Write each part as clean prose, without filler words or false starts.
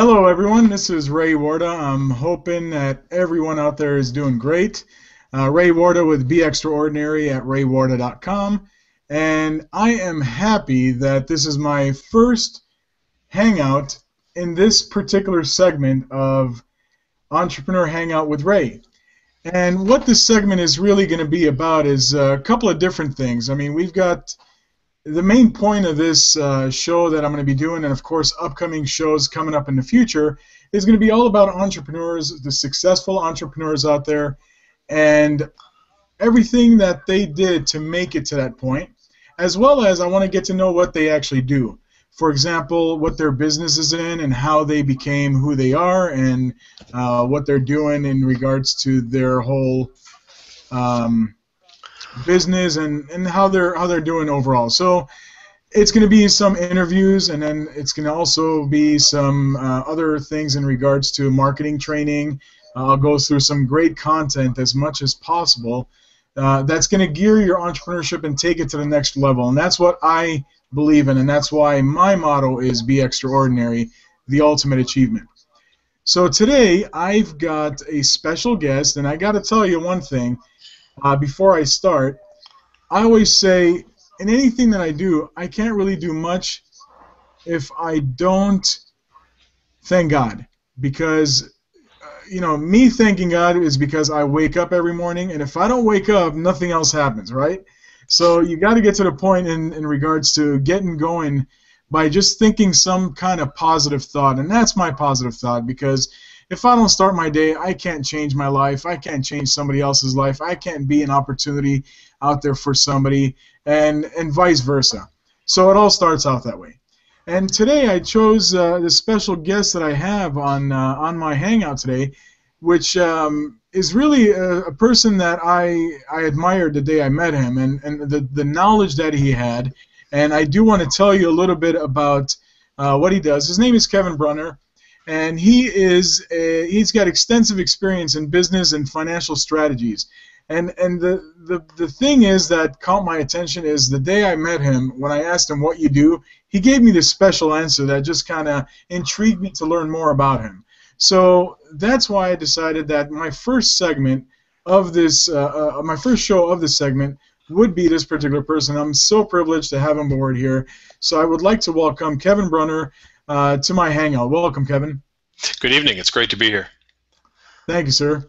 Hello, everyone. This is Ray Warda. I'm hoping that everyone out there is doing great. Ray Warda with Be Extraordinary at raywarda.com. And I am happy that this is my first hangout in this particular segment of Entrepreneur Hangout with Ray. And what this segment is really going to be about is a couple of different things. I mean, we've got the main point of this show that I'm going to be doing, and of course upcoming shows coming up in the future, is going to be all about entrepreneurs, the successful entrepreneurs out there, and everything that they did to make it to that point, as well as I want to get to know what they actually do. For example, what their business is in and how they became who they are, and what they're doing in regards to their whole business and how they're doing overall. So it's going to be some interviews, and then it's going to also be some other things in regards to marketing training. I'll go through some great content as much as possible that's going to gear your entrepreneurship and take it to the next level. And that's what I believe in, and that's why my motto is Be Extraordinary, the ultimate achievement. So today I've got a special guest, and I got to tell you one thing before I start. I always say, in anything that I do, I can't really do much if I don't thank God. Because, me thanking God is because I wake up every morning, and if I don't wake up, nothing else happens, right? So you got to get to the point in regards to getting going by just thinking some kind of positive thought, and that's my positive thought, because if I don't start my day, I can't change my life. I can't change somebody else's life. I can't be an opportunity out there for somebody, and vice versa. So it all starts out that way. And today I chose the special guest that I have on my Hangout today, which is really a person that I admired the day I met him, and the knowledge that he had. And I do want to tell you a little bit about what he does. His name is Kevin Brunner. And he's got extensive experience in business and financial strategies. And the thing is that caught my attention is the day I met him, when I asked him what you do, he gave me this special answer that just kind of intrigued me to learn more about him. So that's why I decided that my first segment of this, my first show of this segment would be this particular person. I'm so privileged to have him aboard here. So I would like to welcome Kevin Brunner to my Hangout. Welcome, Kevin. Good evening. It's great to be here. Thank you, sir.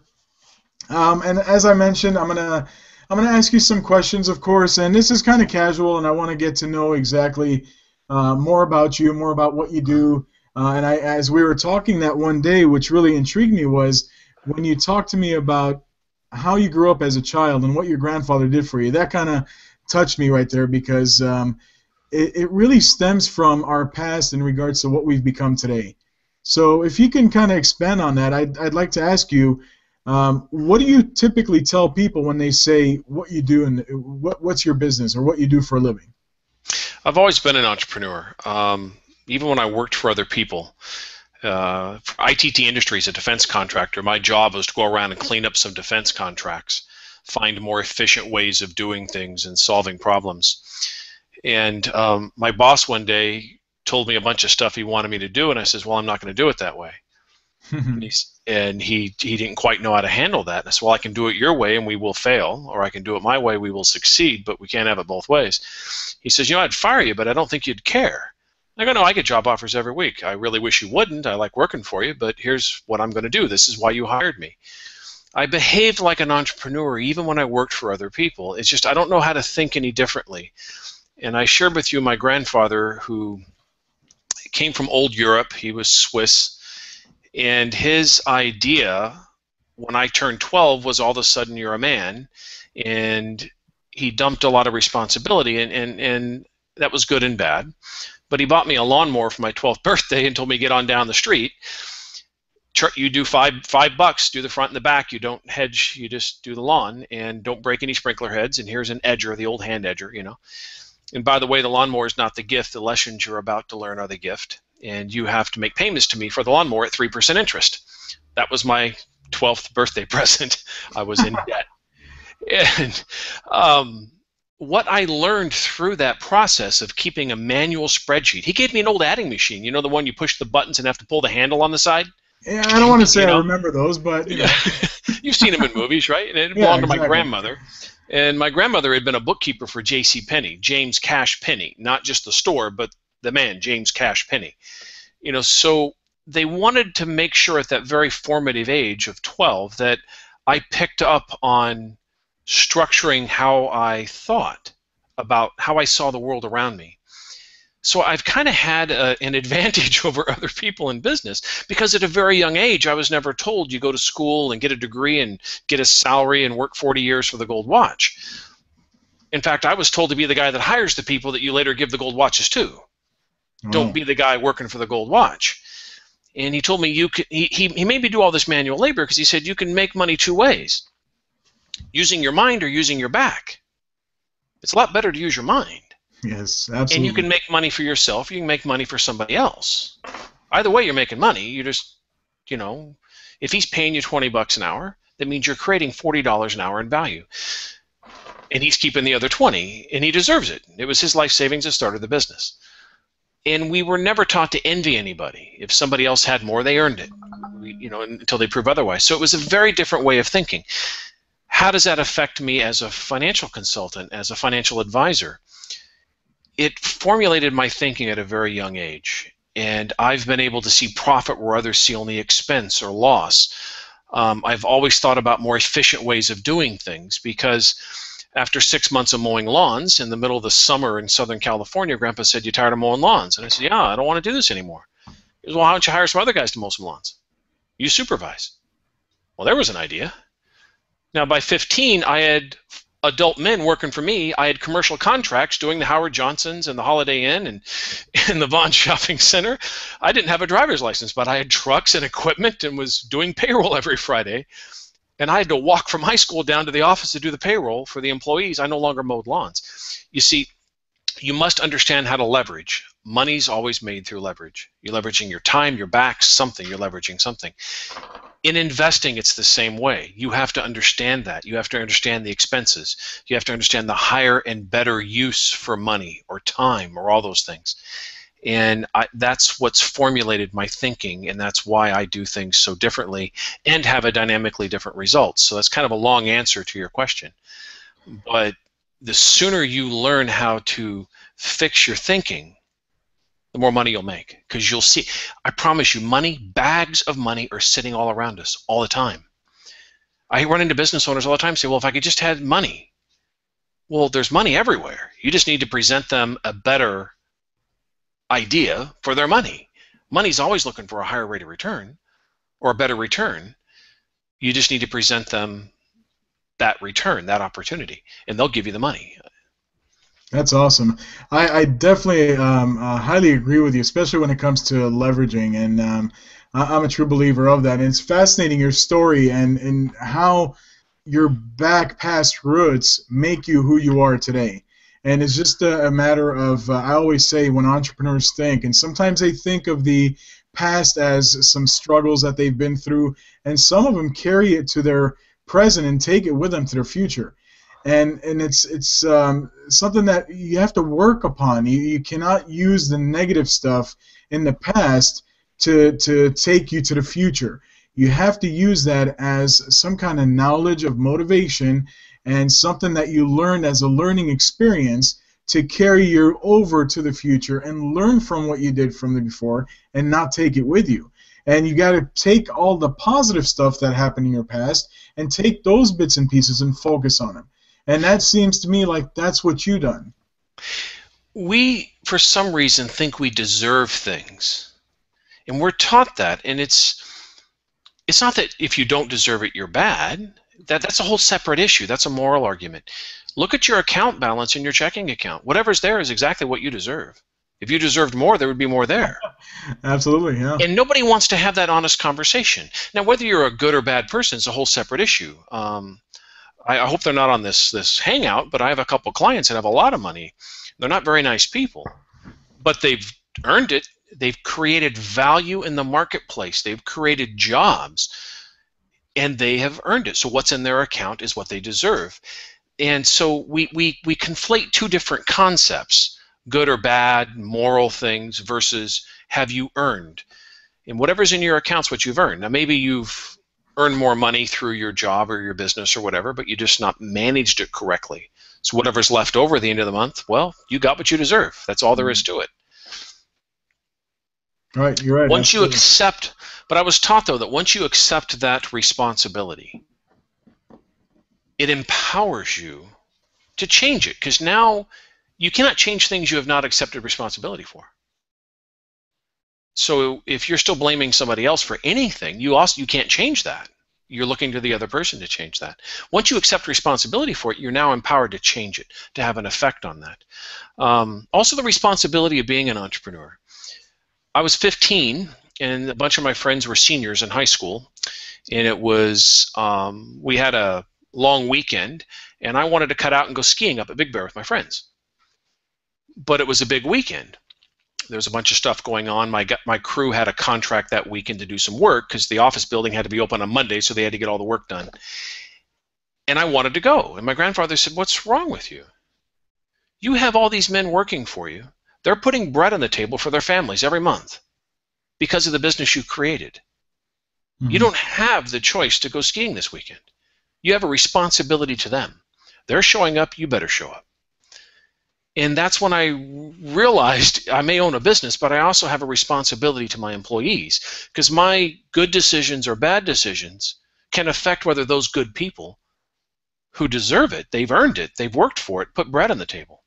And as I mentioned, I'm gonna ask you some questions, of course, and this is kind of casual, and I want to get to know exactly more about you, more about what you do. As we were talking that one day, which really intrigued me was when you talked to me about how you grew up as a child and what your grandfather did for you. That kind of touched me right there, because it really stems from our past in regards to what we've become today. So if you can kind of expand on that, I'd like to ask you, what do you typically tell people when they say what you do and what's your business or what you do for a living? I've always been an entrepreneur. Even when I worked for other people. For ITT Industries, a defense contractor, my job was to go around and clean up some defense contracts, find more efficient ways of doing things and solving problems. And my boss one day told me a bunch of stuff he wanted me to do, and I says, well, I'm not going to do it that way. and he didn't quite know how to handle that. And I said, well, I can do it your way and we will fail, or I can do it my way, we will succeed, but we can't have it both ways. He says, I'd fire you, but I don't think you'd care. I go, no, I get job offers every week. I really wish you wouldn't. I like working for you, but here's what I'm going to do. This is why you hired me. I behaved like an entrepreneur even when I worked for other people. It's just I don't know how to think any differently. And I shared with you my grandfather, who came from old Europe. He was Swiss. And his idea when I turned 12 was all of a sudden you're a man. And he dumped a lot of responsibility, and that was good and bad. But he bought me a lawnmower for my 12th birthday and told me to get on down the street. You do $5, do the front and the back. You don't hedge, you just do the lawn, and don't break any sprinkler heads. And here's an edger, the old hand edger, And by the way, the lawnmower is not the gift. The lessons you're about to learn are the gift. And you have to make payments to me for the lawnmower at 3% interest. That was my 12th birthday present. I was in debt. And what I learned through that process of keeping a manual spreadsheet, he gave me an old adding machine, you know, the one you push the buttons and have to pull the handle on the side? Yeah, I don't want to say You I know? remember those, but Yeah. You've seen them in movies, right? And it yeah, belonged to my exactly. grandmother. And my grandmother had been a bookkeeper for J.C. Penney, James Cash Penney, not just the store, but the man, James Cash Penney. You know, so they wanted to make sure at that very formative age of 12 that I picked up on structuring how I thought about how I saw the world around me. So I've kind of had an advantage over other people in business because at a very young age I was never told you go to school and get a degree and get a salary and work 40 years for the gold watch. In fact, I was told to be the guy that hires the people that you later give the gold watches to. Don't Oh, be the guy working for the gold watch. And he told me he made me do all this manual labor because he said you can make money two ways, using your mind or using your back. It's a lot better to use your mind. yes, And you absolutely. can make money for yourself. You can make money for somebody else. Either way, you're making money. You just, you know, if he's paying you $20 an hour, that means you're creating $40 an hour in value. And he's keeping the other 20, and he deserves it. It was his life savings that started the business. And we were never taught to envy anybody. If somebody else had more, they earned it, you know, until they prove otherwise. So it was a very different way of thinking. How does that affect me as a financial consultant, as a financial advisor? It formulated my thinking at a very young age, and I've been able to see profit where others see only expense or loss. I've always thought about more efficient ways of doing things because after 6 months of mowing lawns in the middle of the summer in Southern California, Grandpa said, "You tired of mowing lawns?" And I said, "Yeah, I don't want to do this anymore." He goes, "Well, why don't you hire some other guys to mow some lawns? You supervise." Well, there was an idea. Now, by 15, I had adult men working for me. I had commercial contracts doing the Howard Johnsons and the Holiday Inn and the Vaughn Shopping Center. I didn't have a driver's license, but I had trucks and equipment and was doing payroll every Friday. And I had to walk from high school down to the office to do the payroll for the employees. I no longer mowed lawns. You see, you must understand how to leverage. Money's always made through leverage. You're leveraging your time, your back, something. You're leveraging something. In investing, it's the same way. You have to understand that. You have to understand the expenses. You have to understand the higher and better use for money or time or all those things. And that's what's formulated my thinking, and that's why I do things so differently and have a dynamically different results. So that's kind of a long answer to your question. But the sooner you learn how to fix your thinking, the more money you'll make. Because you'll see, I promise you, bags of money are sitting all around us all the time. I run into business owners all the time say, well, if I could just have money. Well, there's money everywhere. You just need to present them a better idea for their money. Money's always looking for a higher rate of return or a better return. You just need to present them that return, that opportunity, and they'll give you the money. That's awesome. I definitely highly agree with you, especially when it comes to leveraging, and I'm a true believer of that. And it's fascinating your story and how your back past roots make you who you are today. And it's just a matter of, I always say when entrepreneurs think, and sometimes they think of the past as some struggles that they've been through, and some of them carry it to their present and take it with them to their future. And it's something that you have to work upon. You cannot use the negative stuff in the past to take you to the future. You have to use that as some kind of knowledge of motivation and something that you learned as a learning experience to carry you over to the future and learn from what you did from the before and not take it with you. And you got to take all the positive stuff that happened in your past and take those bits and pieces and focus on them. And that seems to me like that's what you've done. We, for some reason, think we deserve things. And we're taught that. And it's not that if you don't deserve it, you're bad. That's a whole separate issue. That's a moral argument. Look at your account balance in your checking account. Whatever's there is exactly what you deserve. If you deserved more, there would be more there. Absolutely, yeah. And nobody wants to have that honest conversation. Now, whether you're a good or bad person is a whole separate issue. I hope they're not on this Hangout, but I have a couple clients that have a lot of money. They're not very nice people, but they've earned it. They've created value in the marketplace. They've created jobs, and they have earned it. So what's in their account is what they deserve. And so we conflate two different concepts, good or bad, moral things versus have you earned. And whatever's in your account's what you've earned. Now maybe you've earned more money through your job or your business or whatever, but you just not managed it correctly. So whatever's left over at the end of the month, well, you got what you deserve. That's all there is to it. Right, you're right. Once you accept, but I was taught though that once you accept that responsibility, it empowers you to change it, because now you cannot change things you have not accepted responsibility for. So if you're still blaming somebody else for anything, you can't change that. You're looking to the other person to change that. Once you accept responsibility for it, you're now empowered to change it, to have an effect on that. Also, the responsibility of being an entrepreneur. I was 15, and a bunch of my friends were seniors in high school, and it was we had a long weekend, and I wanted to cut out and go skiing up at Big Bear with my friends. But it was a big weekend. There was a bunch of stuff going on. My crew had a contract that weekend to do some work because the office building had to be open on Monday, so they had to get all the work done. And I wanted to go. And my grandfather said, "What's wrong with you? You have all these men working for you. They're putting bread on the table for their families every month because of the business you created. Mm-hmm. You don't have the choice to go skiing this weekend. You have a responsibility to them. They're showing up, you better show up." And that's when I realized I may own a business, but I also have a responsibility to my employees, because my good decisions or bad decisions can affect whether those good people who deserve it, they've earned it, they've worked for it, put bread on the table.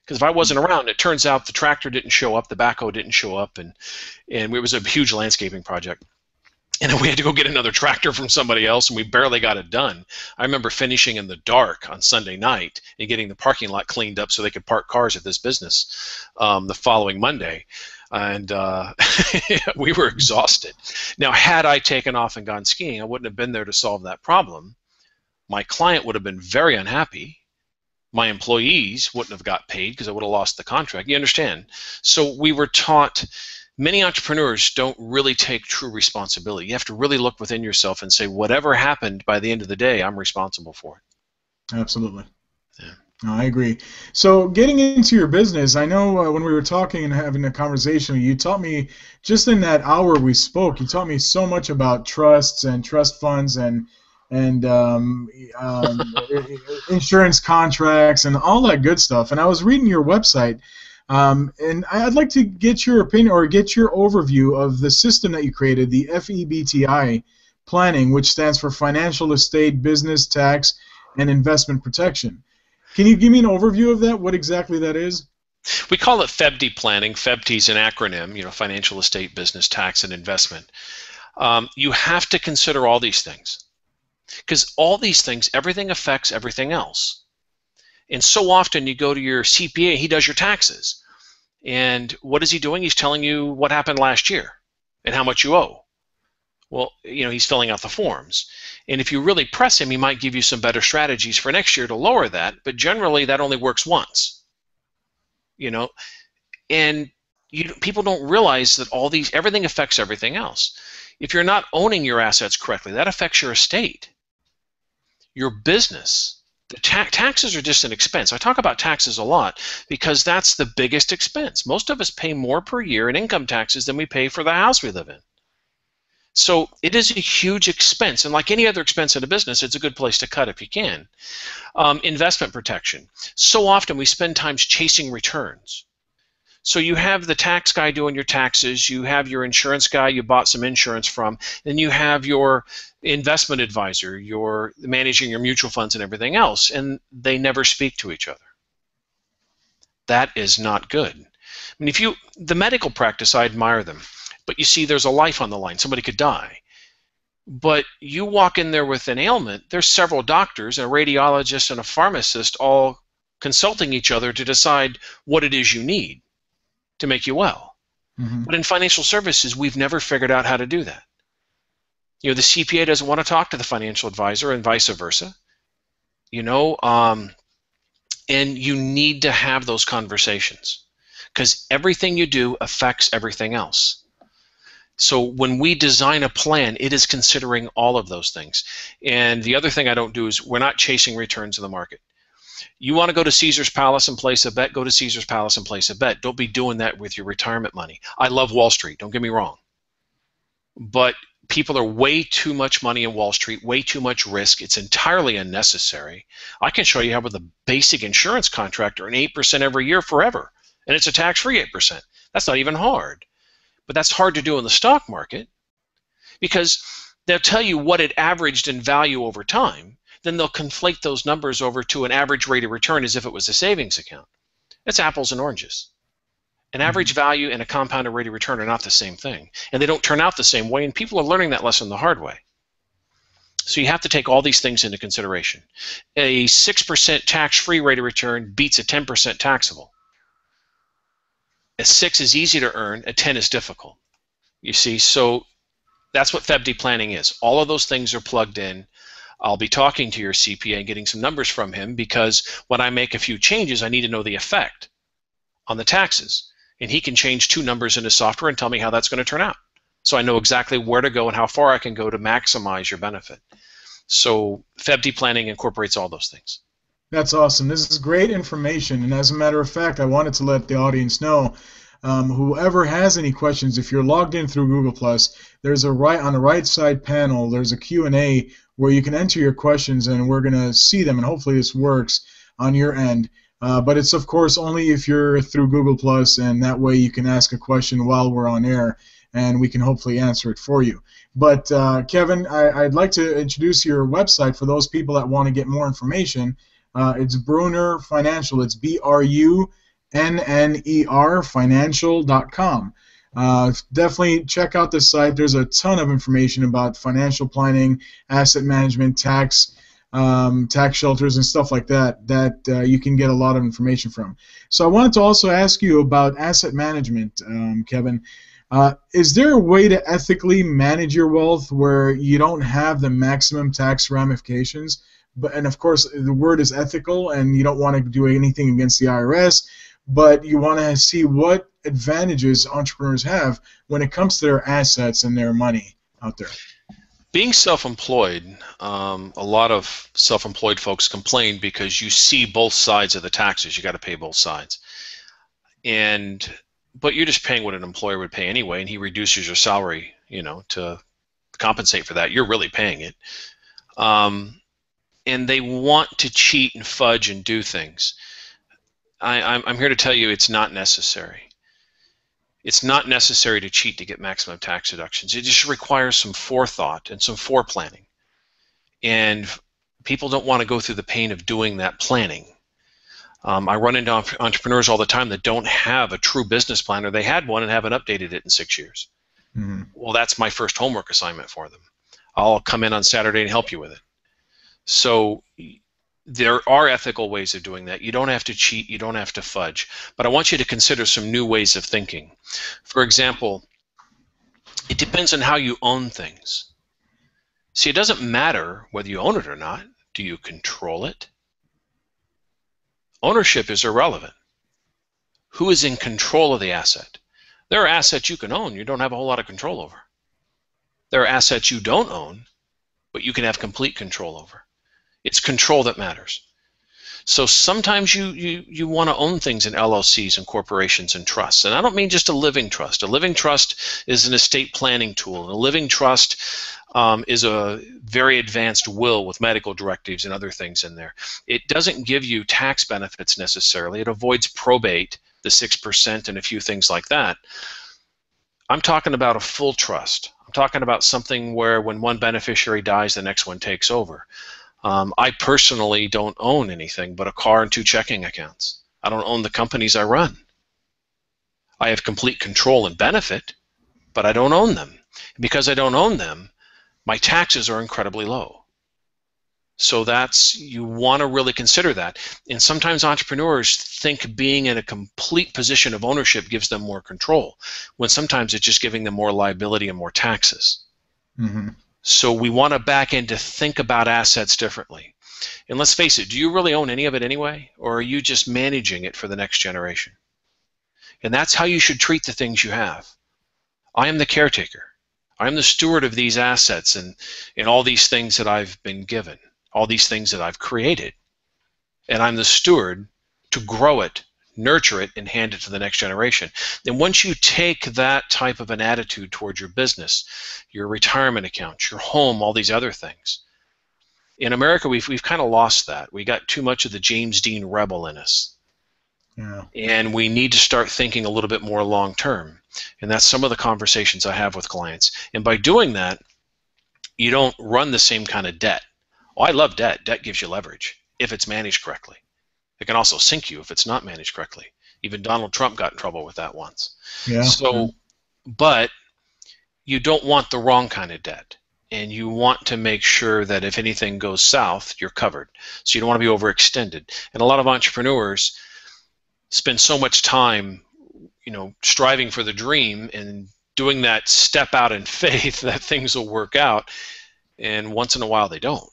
Because if I wasn't around, it turns out the tractor didn't show up, the backhoe didn't show up, and it was a huge landscaping project. And we had to go get another tractor from somebody else, and we barely got it done. I remember finishing in the dark on Sunday night and getting the parking lot cleaned up so they could park cars at this business the following Monday. And we were exhausted. Now, had I taken off and gone skiing, I wouldn't have been there to solve that problem. My client would have been very unhappy. My employees wouldn't have got paid because I would have lost the contract. You understand? So we were taught. Many entrepreneurs don't really take true responsibility. You have to really look within yourself and say, whatever happened, by the end of the day, I'm responsible for it. Absolutely. Yeah. No, I agree. So getting into your business, I know when we were talking and having a conversation, you taught me, just in that hour we spoke, you taught me so much about trusts and trust funds and insurance contracts and all that good stuff. And I was reading your website. And I'd like to get your opinion or get your overview of the system that you created, the FEBTI planning, which stands for Financial Estate, Business, Tax, and Investment Protection. Can you give me an overview of that, what exactly that is? We call it FEBTI planning. FEBTI is an acronym, Financial Estate, Business, Tax, and Investment. You have to consider all these things, because all these things, everything affects everything else. And so often you go to your CPA, he does your taxes. And what is he doing? He's telling you what happened last year and how much you owe. Well, he's filling out the forms. And if you really press him, he might give you some better strategies for next year to lower that, but generally that only works once. And people don't realize that everything affects everything else. If you're not owning your assets correctly, that affects your estate, your business. The taxes are just an expense. I talk about taxes a lot because that's the biggest expense. Most of us pay more per year in income taxes than we pay for the house we live in. So it is a huge expense, and like any other expense in a business, it's a good place to cut if you can. Investment protection. So often we spend time chasing returns. So you have the tax guy doing your taxes, you have your insurance guy you bought some insurance from, then you have your investment advisor, you're managing your mutual funds and everything else, and they never speak to each other. That is not good. I mean, the medical practice, I admire them, but you see there's a life on the line. Somebody could die. But you walk in there with an ailment, there's several doctors, a radiologist and a pharmacist all consulting each other to decide what it is you need to make you well. Mm-hmm. But in financial services, we've never figured out how to do that. The CPA doesn't want to talk to the financial advisor and vice versa. And you need to have those conversations because everything you do affects everything else. So when we design a plan, it is considering all of those things. And the other thing I don't do is we're not chasing returns in the market. You want to go to Caesar's Palace and place a bet, go to Caesar's Palace and place a bet. Don't be doing that with your retirement money. I love Wall Street, don't get me wrong. But people are way too much money in Wall Street, way too much risk. It's entirely unnecessary. I can show you how with a basic insurance contract earn 8% every year forever. And it's a tax-free 8%. That's not even hard. But that's hard to do in the stock market because they'll tell you what it averaged in value over time. Then they'll conflate those numbers over to an average rate of return as if it was a savings account. It's apples and oranges. An average value and a compounded rate of return are not the same thing. And they don't turn out the same way, and people are learning that lesson the hard way. So you have to take all these things into consideration. A 6% tax-free rate of return beats a 10% taxable. A 6 is easy to earn, a 10 is difficult. You see, so that's what FEBD planning is. All of those things are plugged in. I'll be talking to your CPA and getting some numbers from him because when I make a few changes, I need to know the effect on the taxes. And he can change 2 numbers in his software and tell me how that's going to turn out. So I know exactly where to go and how far I can go to maximize your benefit. So FEBD planning incorporates all those things. That's awesome. This is great information. And as a matter of fact, I wanted to let the audience know, whoever has any questions, if you're logged in through Google+, there's on the right side panel, there's a Q&A where you can enter your questions and we're going to see them, and hopefully this works on your end. But it's, of course, only if you're through Google+, and that way you can ask a question while we're on air, and we can hopefully answer it for you. But, Kevin, I'd like to introduce your website for those people that want to get more information. It's Brunner Financial. It's BRUNNER financial.com. Definitely check out this site. There's a ton of information about financial planning, asset management, tax shelters, and stuff like that you can get a lot of information from. So I wanted to also ask you about asset management, Kevin. Is there a way to ethically manage your wealth where you don't have the maximum tax ramifications? And of course, the word is ethical, and you don't want to do anything against the IRS, but you want to see what advantages entrepreneurs have when it comes to their assets and their money out there. Being self-employed, a lot of self-employed folks complain because you see both sides of the taxes. You got to pay both sides, but you're just paying what an employer would pay anyway, and he reduces your salary, to compensate for that. You're really paying it. And they want to cheat and fudge and do things. I'm here to tell you it's not necessary. It's not necessary to cheat to get maximum tax deductions. It just requires some forethought and some foreplanning. And people don't want to go through the pain of doing that planning. I run into entrepreneurs all the time that don't have a true business plan, or they had one and haven't updated it in 6 years. Mm-hmm. Well, that's my first homework assignment for them. I'll come in on Saturday and help you with it. So there are ethical ways of doing that. You don't have to cheat. You don't have to fudge. But I want you to consider some new ways of thinking. For example, it depends on how you own things. See, it doesn't matter whether you own it or not. Do you control it? Ownership is irrelevant. Who is in control of the asset? There are assets you can own you don't have a whole lot of control over. There are assets you don't own, but you can have complete control over. It's control that matters. So sometimes you want to own things in LLCs and corporations and trusts. And I don't mean just a living trust. A living trust is an estate planning tool. And a living trust is a very advanced will with medical directives and other things in there. It doesn't give you tax benefits necessarily. It avoids probate, the 6% and a few things like that. I'm talking about a full trust. I'm talking about something where when one beneficiary dies, the next one takes over. I personally don't own anything but a car and 2 checking accounts. I don't own the companies I run. I have complete control and benefit, but I don't own them. And because I don't own them, my taxes are incredibly low. So you want to really consider that. And sometimes entrepreneurs think being in a complete position of ownership gives them more control, when sometimes it's just giving them more liability and more taxes. Mm-hmm. So we want to back in to think about assets differently. And let's face it, do you really own any of it anyway? Or are you just managing it for the next generation? And that's how you should treat the things you have. I am the caretaker. I'm the steward of these assets and all these things that I've been given, all these things that I've created. And I'm the steward to grow it, nurture it, and hand it to the next generation. And once you take that type of an attitude towards your business, your retirement accounts, your home, all these other things, in America we've kind of lost that. We got too much of the James Dean rebel in us. Yeah. And we need to start thinking a little bit more long term. And that's some of the conversations I have with clients. And by doing that, you don't run the same kind of debt. Oh, I love debt. Debt gives you leverage if it's managed correctly. It can also sink you if it's not managed correctly. Even Donald Trump got in trouble with that once. Yeah. So, but you don't want the wrong kind of debt. And you want to make sure that if anything goes south, you're covered. So you don't want to be overextended. And a lot of entrepreneurs spend so much time, striving for the dream and doing that step out in faith that things will work out. And once in a while they don't.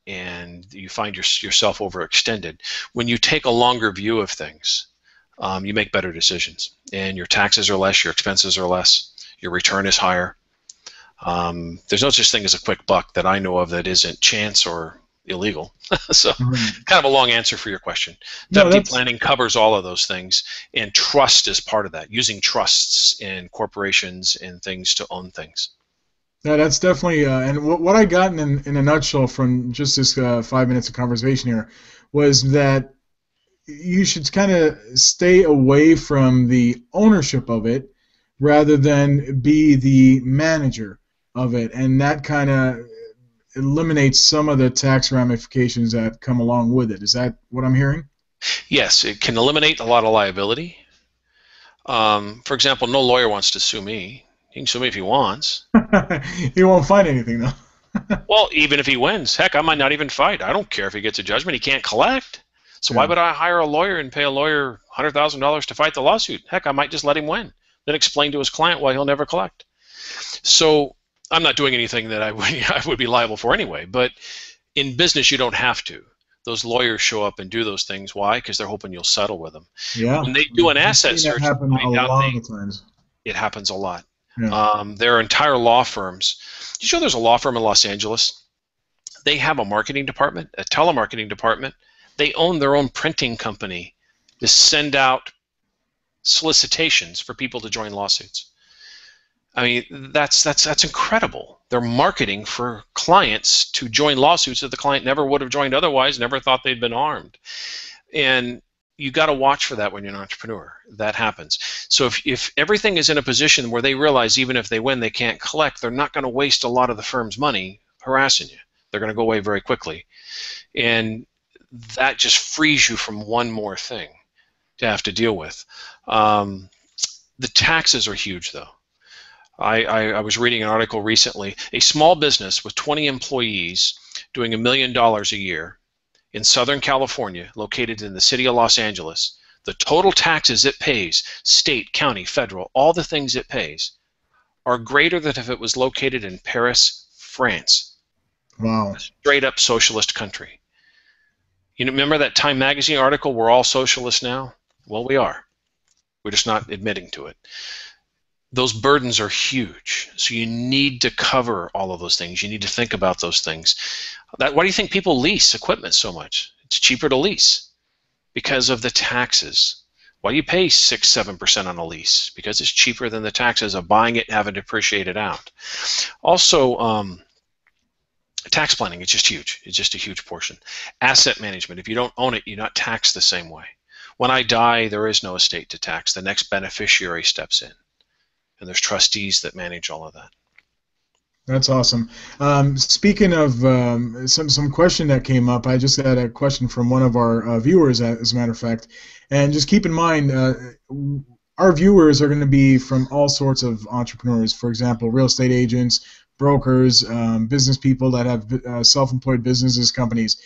And you find yourself overextended. When you take a longer view of things, you make better decisions. And your taxes are less, your expenses are less, your return is higher. There's no such thing as a quick buck that I know of that isn't chance or illegal. So kind of a long answer for your question. WD planning covers all of those things, and trust is part of that, using trusts in corporations and things to own things. Yeah, that's definitely, and what I got in a nutshell from just this 5 minutes of conversation here was that you should kind of stay away from the ownership of it rather than be the manager of it, and that kind of eliminates some of the tax ramifications that come along with it. Is that what I'm hearing? Yes, it can eliminate a lot of liability. For example, no lawyer wants to sue me. He can sue me if he wants. He won't find anything, though. Well, even if he wins, heck, I might not even fight. I don't care if he gets a judgment. He can't collect. So why would I hire a lawyer and pay a lawyer $100,000 to fight the lawsuit? Heck, I might just let him win, then explain to his client why he'll never collect. So I'm not doing anything that I would be liable for anyway. But in business, you don't have to. Those lawyers show up and do those things. Why? Because they're hoping you'll settle with them. Yeah. When they do an asset search, it happens a lot. Yeah. There are entire law firms. You know, there's a law firm in Los Angeles. They have a marketing department, a telemarketing department. They own their own printing company to send out solicitations for people to join lawsuits. I mean, that's incredible. They're marketing for clients to join lawsuits that the client never would have joined otherwise, never thought they'd been harmed. And you got to watch for that when you're an entrepreneur. That happens. So if everything is in a position where they realize even if they win, they can't collect, they're not going to waste a lot of the firm's money harassing you. They're going to go away very quickly. And that just frees you from one more thing to have to deal with. The taxes are huge, though. I was reading an article recently. A small business with 20 employees doing $1 million a year in Southern California, located in the city of Los Angeles, the total taxes it pays, state, county, federal, all the things it pays, are greater than if it was located in Paris, France. Wow. A straight up socialist country. You remember that Time magazine article, "We're all socialists now"? Well, we are. We're just not admitting to it. Those burdens are huge, so you need to cover all of those things. You need to think about those things. Why do you think people lease equipment so much? It's cheaper to lease because of the taxes. Why do you pay 6-7% on a lease? Because it's cheaper than the taxes of buying it and having to depreciate it out. Also, tax planning is just huge. It's just a huge portion. Asset management. If you don't own it, you're not taxed the same way. When I die, there is no estate to tax. The next beneficiary steps in. And there's trustees that manage all of that. That's awesome. Speaking of some question that came up, I just had a question from one of our viewers, as a matter of fact. And just keep in mind, our viewers are going to be from all sorts of entrepreneurs. For example, real estate agents, brokers, business people that have self-employed businesses, companies.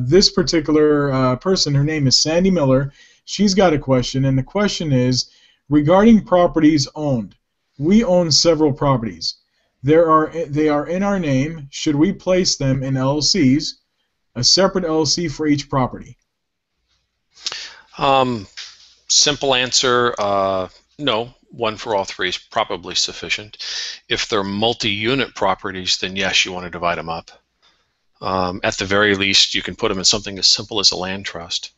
This particular person, her name is Sandy Miller. She's got a question, and the question is regarding properties owned. We own several properties. They are in our name. Should we place them in LLCs, a separate LLC for each property? Simple answer, No, one for all three is probably sufficient. If they're multi-unit properties, then yes, you want to divide them up. At the very least, you can put them in something as simple as a land trust.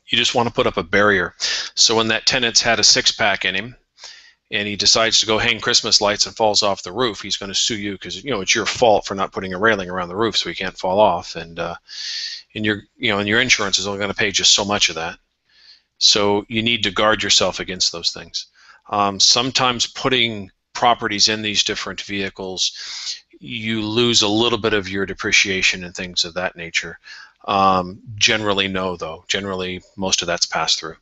You just want to put up a barrier. So when that tenant's had a six-pack in him, and he decides to go hang Christmas lights and falls off the roof, he's going to sue you because it's your fault for not putting a railing around the roof so he can't fall off, and your insurance is only going to pay just so much of that. So you need to guard yourself against those things. Sometimes putting properties in these different vehicles, you lose a little bit of your depreciation and things of that nature. Generally, no, though. Generally, most of that's passed through.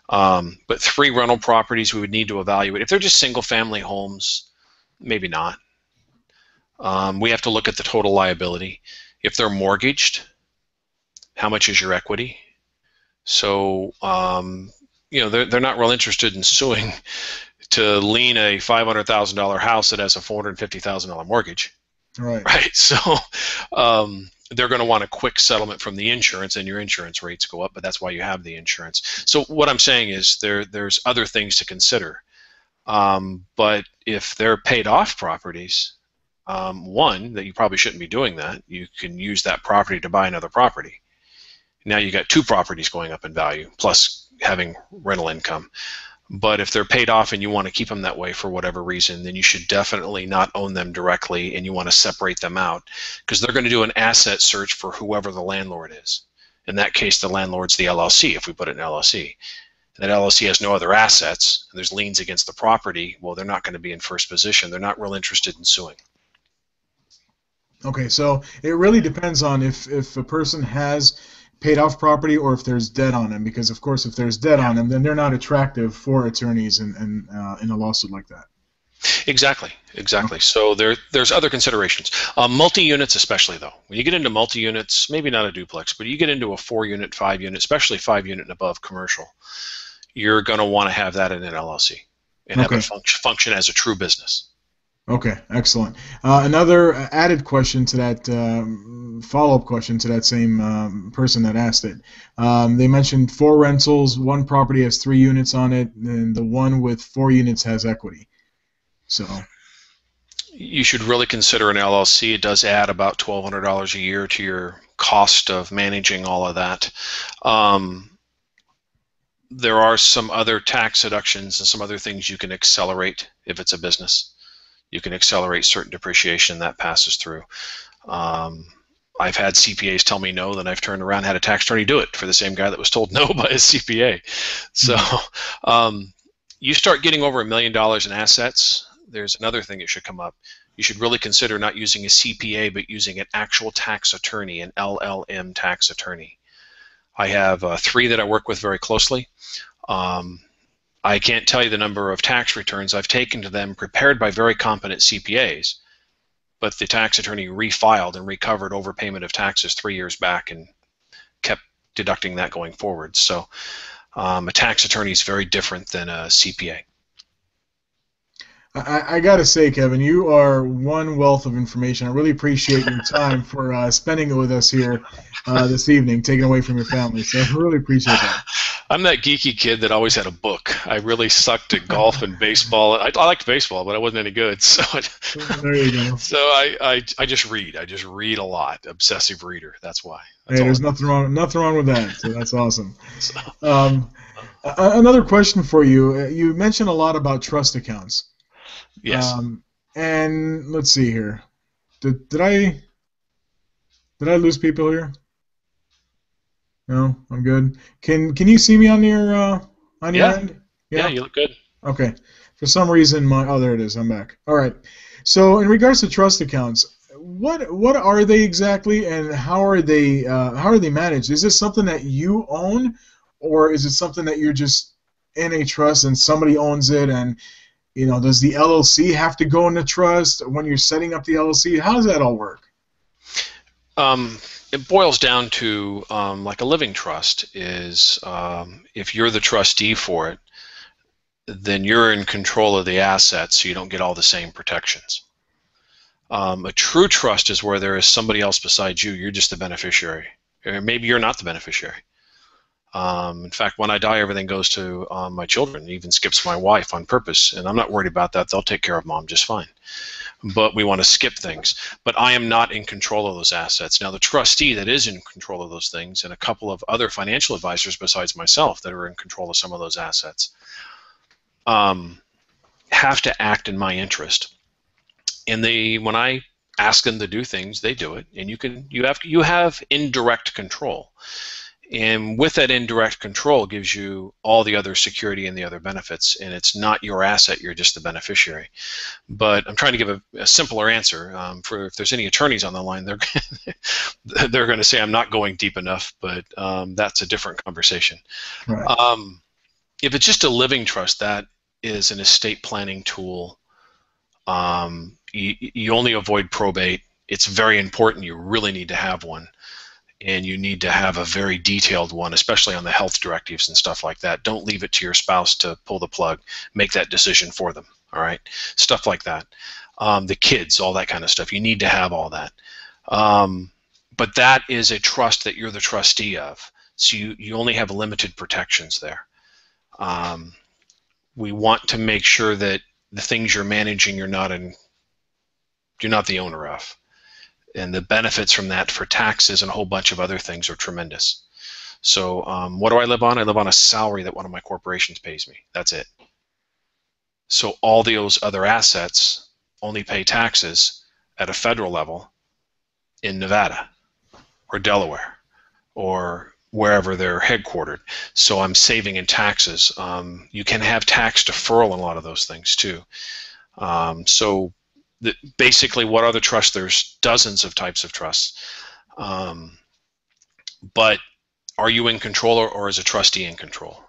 But 3 rental properties we would need to evaluate. If they're just single-family homes, maybe not. We have to look at the total liability. If they're mortgaged, how much is your equity? So, they're not real interested in suing to lien a $500,000 house that has a $450,000 mortgage. Right. Right. So, they're going to want a quick settlement from the insurance, and your insurance rates go up, but that's why you have the insurance. So what I'm saying is there's other things to consider. But if they're paid off properties, one, that you probably shouldn't be doing that. You can use that property to buy another property. Now you got 2 properties going up in value, plus having rental income. But if they're paid off and you want to keep them that way for whatever reason, then you should definitely not own them directly, and you want to separate them out, because they're going to do an asset search for whoever the landlord is. In that case, the landlord's the LLC, if we put it in LLC. That LLC has no other assets, and there's liens against the property. Well, they're not going to be in first position. They're not real interested in suing. Okay, so it really depends on if a person has paid off property or if there's debt on them, because of course if there's debt on them, then they're not attractive for attorneys in a lawsuit like that. Exactly. So there's other considerations. Multi-units especially, though. When you get into multi-units, maybe not a duplex, but you get into a 4-unit, 5-unit, especially 5-unit and above commercial, you're going to want to have that in an LLC and have it function as a true business. Okay, excellent. Another added question to that, follow-up question to that same person that asked it. They mentioned 4 rentals, 1 property has 3 units on it, and the one with 4 units has equity. So you should really consider an LLC. It does add about $1,200 a year to your cost of managing all of that. There are some other tax deductions and some other things you can accelerate if it's a business. You can accelerate certain depreciation that passes through. I've had CPAs tell me no, then I've turned around and had a tax attorney do it for the same guy that was told no by his CPA. So you start getting over $1 million in assets, there's another thing that should come up. You should really consider not using a CPA, but using an actual tax attorney, an LLM tax attorney. I have 3 that I work with very closely. I can't tell you the number of tax returns I've taken to them prepared by very competent CPAs, but the tax attorney refiled and recovered overpayment of taxes 3 years back and kept deducting that going forward. So a tax attorney is very different than a CPA. I got to say, Kevin, you are one wealth of information. I really appreciate your time for spending it with us here this evening, taking away from your family. So I really appreciate that. I'm that geeky kid that always had a book. I really sucked at golf and baseball. I liked baseball, but I wasn't any good. So there you go. So I just read. I just read a lot. Obsessive reader. That's why. Hey, there's nothing wrong with that. So that's awesome. Another question for you. You mentioned a lot about trust accounts. Yes. And let's see here. Did I lose people here? No, I'm good. Can you see me on your end? Yeah, you look good. Okay. For some reason, there it is. I'm back. All right. So in regards to trust accounts, what are they exactly, and how are they managed? Is this something that you own, or is it something that you're just in a trust and somebody owns it, and does the LLC have to go into trust when you're setting up the LLC? How does that all work? It boils down to like a living trust is if you're the trustee for it, then you're in control of the assets, so you don't get all the same protections. A true trust is where there is somebody else besides you. You're just the beneficiary. Or maybe you're not the beneficiary. In fact, when I die, everything goes to my children, even skips my wife on purpose, and I'm not worried about that. They'll take care of mom just fine. But we want to skip things. But I am not in control of those assets. Now, the trustee that is in control of those things, and a couple of other financial advisors besides myself that are in control of some of those assets, have to act in my interest. And when I ask them to do things, they do it. And you have indirect control. And with that indirect control gives you all the other security and the other benefits, and it's not your asset, you're just the beneficiary. But I'm trying to give a simpler answer. For if there's any attorneys on the line, they're going to say I'm not going deep enough, but that's a different conversation. Right. If it's just a living trust, that is an estate planning tool. You only avoid probate. It's very important. You really need to have one. And you need to have a very detailed one, especially on the health directives and stuff like that. Don't leave it to your spouse to pull the plug. Make that decision for them, all right? Stuff like that. The kids, all that kind of stuff. You need to have all that. But that is a trust that you're the trustee of. So you only have limited protections there. We want to make sure that the things you're managing, you're not the owner of. And the benefits from that for taxes and a whole bunch of other things are tremendous. So what do I live on? I live on a salary that one of my corporations pays me. That's it. So all those other assets only pay taxes at a federal level in Nevada or Delaware or wherever they're headquartered. So I'm saving in taxes. You can have tax deferral in a lot of those things too. Basically, what are the trusts? There's dozens of types of trusts. But are you in control, or is a trustee in control?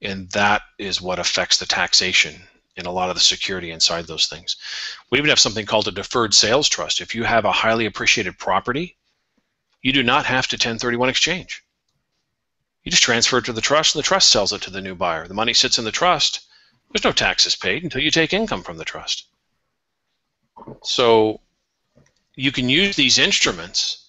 And that is what affects the taxation and a lot of the security inside those things. We even have something called a deferred sales trust. If you have a highly appreciated property, you do not have to 1031 exchange. You just transfer it to the trust, and the trust sells it to the new buyer. The money sits in the trust. There's no taxes paid until you take income from the trust. So you can use these instruments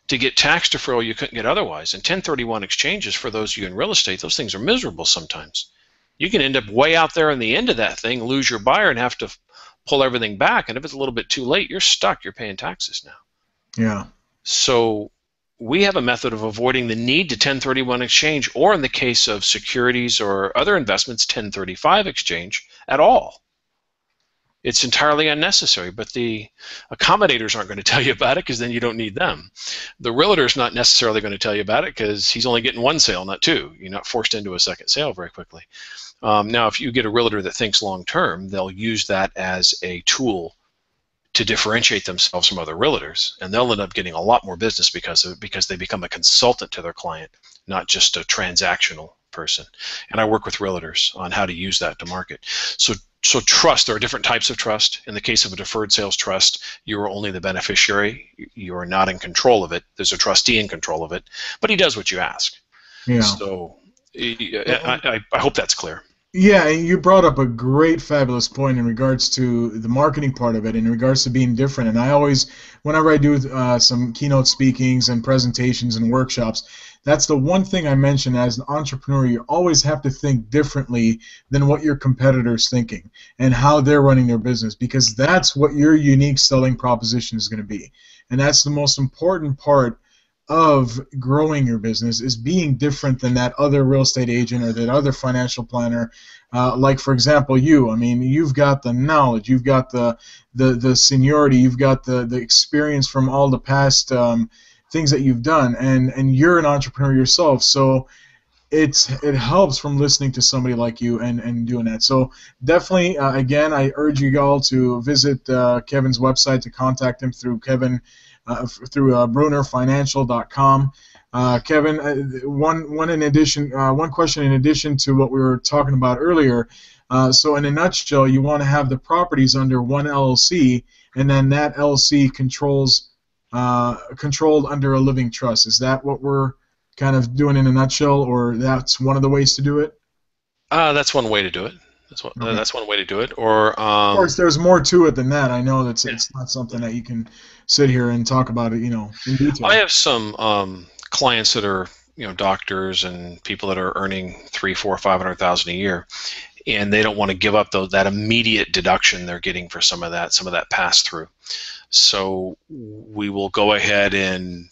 to get tax deferral you couldn't get otherwise. And 1031 exchanges, for those of you in real estate, those things are miserable sometimes. You can end up way out there in the end of that thing, lose your buyer, and have to pull everything back. And if it's a little bit too late, you're stuck. You're paying taxes now. Yeah. So we have a method of avoiding the need to 1031 exchange, or in the case of securities or other investments, 1035 exchange at all. It's entirely unnecessary, but the accommodators aren't going to tell you about it because then you don't need them. The realtor's not necessarily going to tell you about it because he's only getting one sale, not two. You're not forced into a second sale very quickly. Now, if you get a realtor that thinks long-term, they'll use that as a tool to differentiate themselves from other realtors, and they'll end up getting a lot more business because they become a consultant to their client, not just a transactional person. And I work with realtors on how to use that to market. So trust, there are different types of trust. In the case of a deferred sales trust, you are only the beneficiary. You are not in control of it. There's a trustee in control of it, but he does what you ask. Yeah. So I hope that's clear. Yeah, and you brought up a great, fabulous point in regards to the marketing part of it, in regards to being different. And I always, whenever I do some keynote speakings and presentations and workshops, that's the one thing I mention as an entrepreneur. You always have to think differently than what your competitor's thinking and how they're running their business, because that's what your unique selling proposition is going to be. And that's the most important part of growing your business, is being different than that other real estate agent or that other financial planner. Like, for example, you. I mean, you've got the knowledge, you've got the seniority, you've got the experience from all the past things that you've done, and you're an entrepreneur yourself. So it helps from listening to somebody like you and doing that. So definitely, again, I urge you all to visit Kevin's website, to contact him through Kevin. Through BrunnerFinancial.com. Kevin, one question in addition to what we were talking about earlier. So in a nutshell, you want to have the properties under one LLC, and then that LLC controlled under a living trust. Is that what we're kind of doing in a nutshell, or that's one of the ways to do it? That's one way to do it. That's one way to do it. Or of course, there's more to it than that. I know it's not something that you can sit here and talk about it, in detail. I have some clients that are doctors and people that are earning 3, 4, 500,000 a year, and they don't want to give up that immediate deduction they're getting for some of that pass through. So we will go ahead and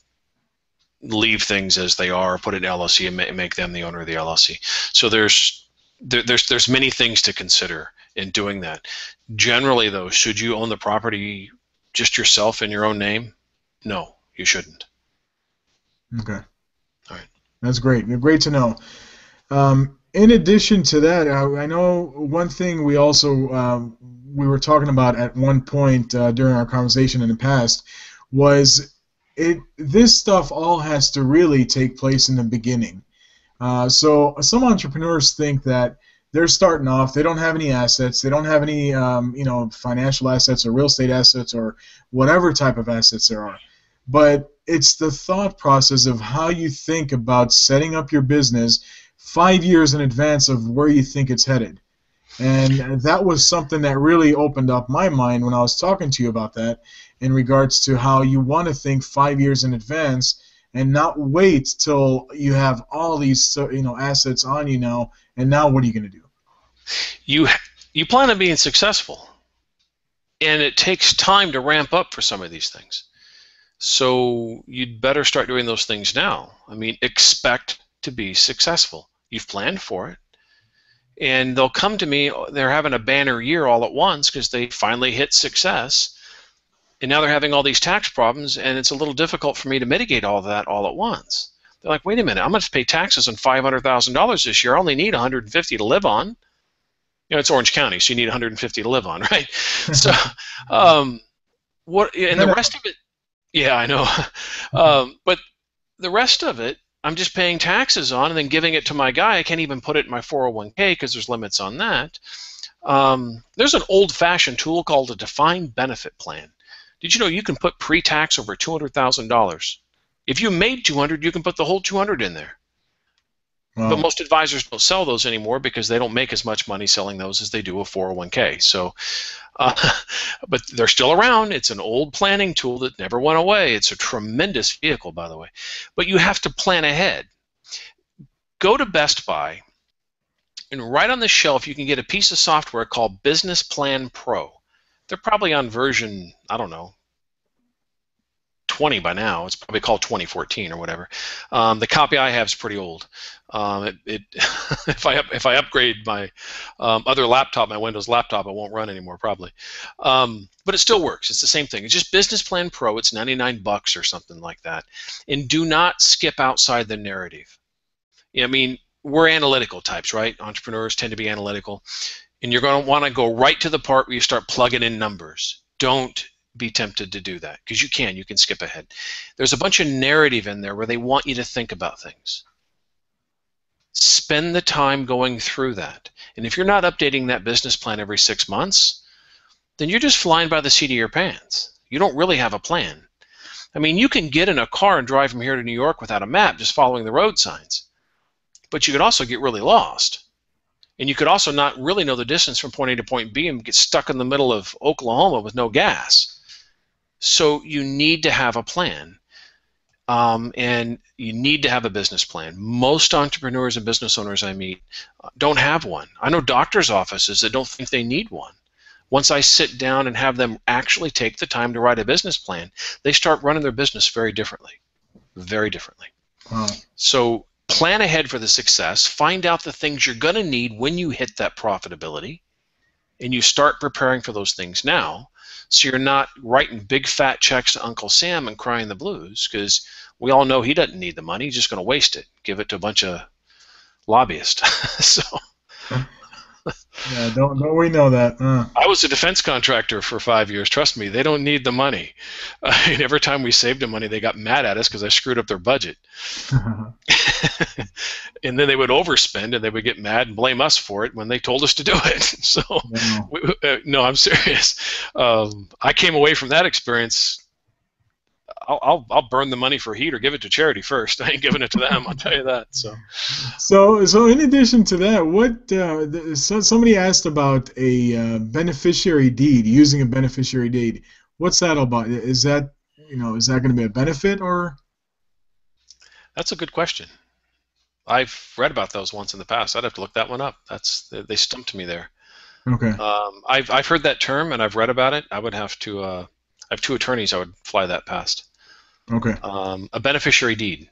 leave things as they are, put it in LLC, and make them the owner of the LLC. So there's many things to consider in doing that. Generally, though, should you own the property just yourself in your own name? No, you shouldn't. Okay. All right. That's great. Great to know. In addition to that, I know one thing we also we were talking about at one point during our conversation in the past was this stuff all has to really take place in the beginning. So some entrepreneurs think that they're starting off, they don't have any assets, they don't have any financial assets or real estate assets or whatever type of assets there are. But it's the thought process of how you think about setting up your business 5 years in advance of where you think it's headed. And that was something that really opened up my mind when I was talking to you about that, in regards to how you want to think 5 years in advance and not wait till you have all these assets on you now, and now what are you going to do? You plan on being successful, and it takes time to ramp up for some of these things. So you'd better start doing those things now. I mean, expect to be successful. You've planned for it. And they'll come to me, they're having a banner year all at once because they finally hit success. And now they're having all these tax problems, and it's a little difficult for me to mitigate all of that all at once. They're like, wait a minute, I'm going to pay taxes on $500,000 this year. I only need $150 to live on. It's Orange County, so you need $150 to live on, right? So, and the rest of it, yeah, I know. But the rest of it, I'm just paying taxes on and then giving it to my guy. I can't even put it in my 401k because there's limits on that. There's an old-fashioned tool called a defined benefit plan. Did you know you can put pre-tax over $200,000? If you made $200,000, you can put the whole $200,000 in there. Wow. But most advisors don't sell those anymore because they don't make as much money selling those as they do a 401k. So, but they're still around. It's an old planning tool that never went away. It's a tremendous vehicle, by the way. But you have to plan ahead. Go to Best Buy, and right on the shelf you can get a piece of software called Business Plan Pro. They're probably on version, I don't know, 20 by now. It's probably called 2014 or whatever. The copy I have is pretty old. If I upgrade my other laptop, my Windows laptop, it won't run anymore probably. But it still works. It's the same thing. It's just Business Plan Pro. It's $99 or something like that. And do not skip outside the narrative. I mean, we're analytical types, right? Entrepreneurs tend to be analytical. And you're going to want to go right to the part where you start plugging in numbers. Don't be tempted to do that, because you can skip ahead. There's a bunch of narrative in there where they want you to think about things. Spend the time going through that. And if you're not updating that business plan every 6 months, then you're just flying by the seat of your pants. You don't really have a plan. I mean, you can get in a car and drive from here to New York without a map, just following the road signs. But you could also get really lost. And you could also not really know the distance from point A to point B and get stuck in the middle of Oklahoma with no gas. So you need to have a plan. And you need to have a business plan. Most entrepreneurs and business owners I meet don't have one. I know doctors' offices that don't think they need one. Once I sit down and have them actually take the time to write a business plan, they start running their business very differently. Very differently. Wow. So plan ahead for the success. Find out the things you're going to need when you hit that profitability, and you start preparing for those things now, so you're not writing big fat checks to Uncle Sam and crying the blues, because we all know he doesn't need the money. He's just going to waste it, give it to a bunch of lobbyists. So yeah, don't we know that? I was a defense contractor for 5 years. Trust me, they don't need the money. And every time we saved them money, they got mad at us because I screwed up their budget. And then they would overspend, and they would get mad and blame us for it when they told us to do it. So, no, I'm serious. I came away from that experience. I'll burn the money for heat or give it to charity first. I ain't giving it to them. I'll tell you that. So in addition to that, somebody asked about a beneficiary deed, using a beneficiary deed. What's that about? Is that going to be a benefit, or? That's a good question. I've read about those once in the past. I'd have to look that one up. They stumped me there. Okay. I've heard that term and I've read about it. I would have to. I have two attorneys. I would fly that past. Okay. A beneficiary deed.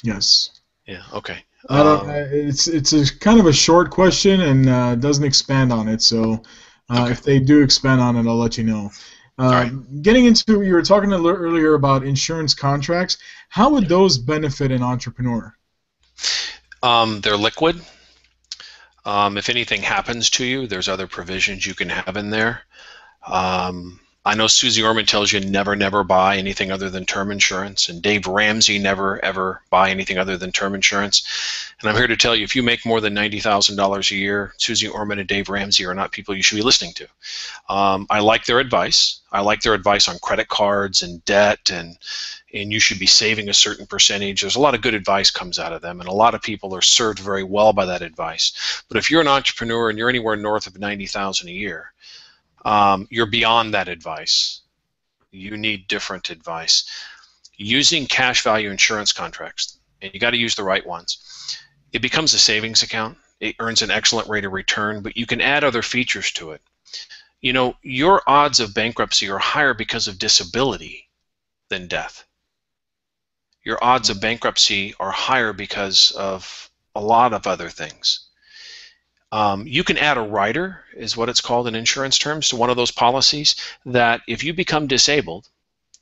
Yes. Yeah. Okay. I don't. It's a kind of a short question and doesn't expand on it. So Okay. if they do expand on it, I'll let you know. All right. Getting into, you were talking earlier about insurance contracts. How would those benefit an entrepreneur? They're liquid. If anything happens to you, there's other provisions you can have in there. I know Susie Orman tells you never, never buy anything other than term insurance, and Dave Ramsey never, ever buy anything other than term insurance. And I'm here to tell you, if you make more than $90,000 a year, Susie Orman and Dave Ramsey are not people you should be listening to. I like their advice. I like their advice on credit cards and debt, and you should be saving a certain percentage. There's a lot of good advice comes out of them, and a lot of people are served very well by that advice. But if you're an entrepreneur and you're anywhere north of $90,000 a year, you're beyond that advice. You need different advice. Using cash value insurance contracts, and you got to use the right ones. It becomes a savings account. It earns an excellent rate of return, but you can add other features to it. You know, your odds of bankruptcy are higher because of disability than death. Your odds of bankruptcy are higher because of a lot of other things. You can add a rider, is what it's called in insurance terms, to one of those policies that if you become disabled,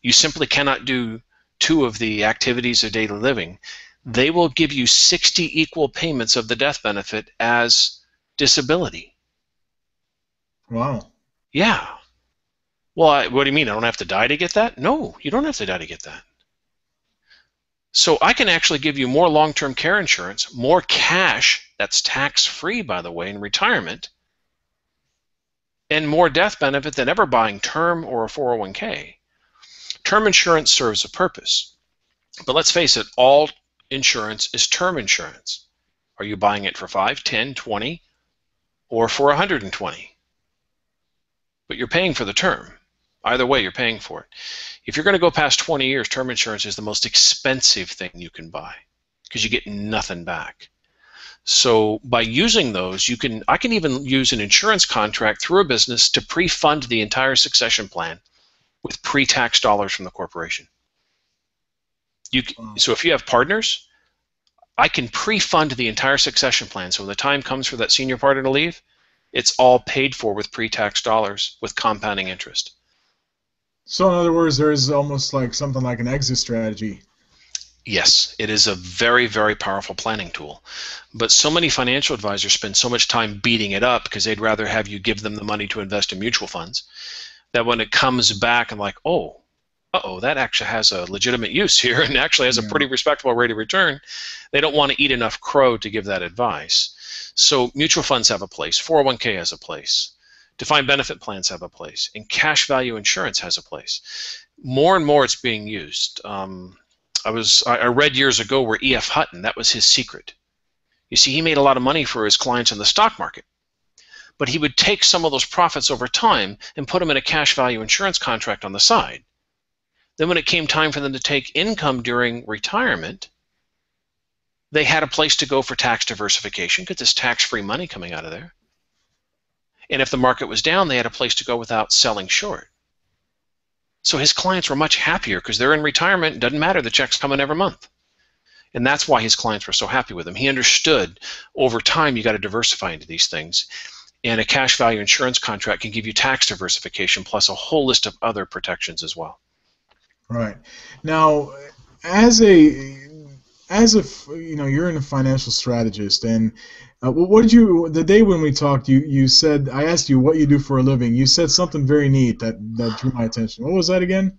you simply cannot do two of the activities of daily living. They will give you 60 equal payments of the death benefit as disability. Wow. Yeah. Well, what do you mean? I don't have to die to get that? No, you don't have to die to get that. So I can actually give you more long-term care insurance, more cash, that's tax-free, by the way, in retirement, and more death benefit than ever buying term or a 401k. Term insurance serves a purpose. But let's face it, all insurance is term insurance. Are you buying it for 5, 10, 20, or for 120? But you're paying for the term. Either way, you're paying for it. If you're going to go past 20 years, term insurance is the most expensive thing you can buy because you get nothing back. So by using those, I can even use an insurance contract through a business to pre-fund the entire succession plan with pre-tax dollars from the corporation. So if you have partners, I can pre-fund the entire succession plan. So when the time comes for that senior partner to leave, it's all paid for with pre-tax dollars with compounding interest. So in other words, there is almost like something like an exit strategy. Yes, it is a very, very powerful planning tool. But so many financial advisors spend so much time beating it up because they'd rather have you give them the money to invest in mutual funds that when it comes back and like, oh, that actually has a legitimate use here and actually has a pretty respectable rate of return, they don't want to eat enough crow to give that advice. So mutual funds have a place, 401k has a place, defined benefit plans have a place, and cash value insurance has a place. More and more it's being used. I read years ago where E.F. Hutton, that was his secret. You see, he made a lot of money for his clients in the stock market, but he would take some of those profits over time and put them in a cash value insurance contract on the side. Then when it came time for them to take income during retirement, they had a place to go for tax diversification because there's tax-free money coming out of there. And if the market was down, they had a place to go without selling short. So his clients were much happier because they're in retirement. It doesn't matter. The check's coming every month. And that's why his clients were so happy with him. He understood over time you got to diversify into these things. And a cash value insurance contract can give you tax diversification plus a whole list of other protections as well. Right. Now, as a you're a financial strategist, and what did you, the day when we talked, you said, I asked you what you do for a living. You said something very neat that drew my attention. What was that again?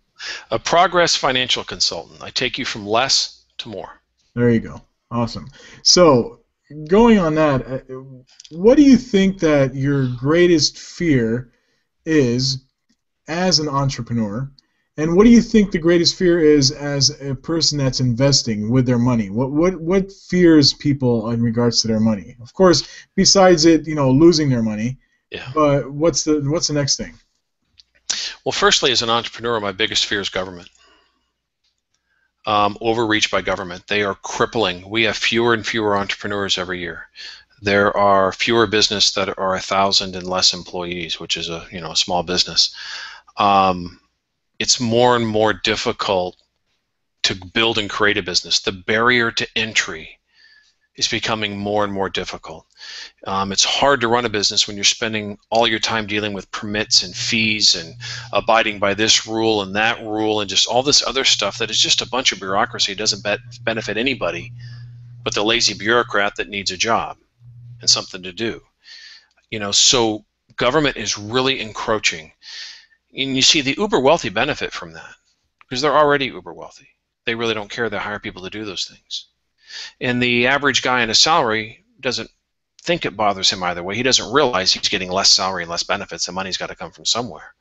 A progress financial consultant. I take you from less to more. There you go. Awesome. So, going on that, what do you think that your greatest fear is as an entrepreneur? And what do you think the greatest fear is as a person that's investing with their money? What fears people in regards to their money? Of course, besides it, losing their money. Yeah. But what's the next thing? Well, firstly, as an entrepreneur, my biggest fear is government. overreach by government. They are crippling. We have fewer and fewer entrepreneurs every year. There are fewer business that are 1,000 and less employees, which is a small business. It's more and more difficult to build and create a business. The barrier to entry is becoming more and more difficult. It's hard to run a business when you're spending all your time dealing with permits and fees and abiding by this rule and that rule and just all this other stuff that is just a bunch of bureaucracy. It doesn't benefit anybody but the lazy bureaucrat that needs a job and something to do. So government is really encroaching. And you see the uber wealthy benefit from that because they're already uber wealthy. They really don't care. They hire people to do those things. And the average guy in a salary doesn't think it bothers him either way. He doesn't realize he's getting less salary and less benefits. The money's got to come from somewhere.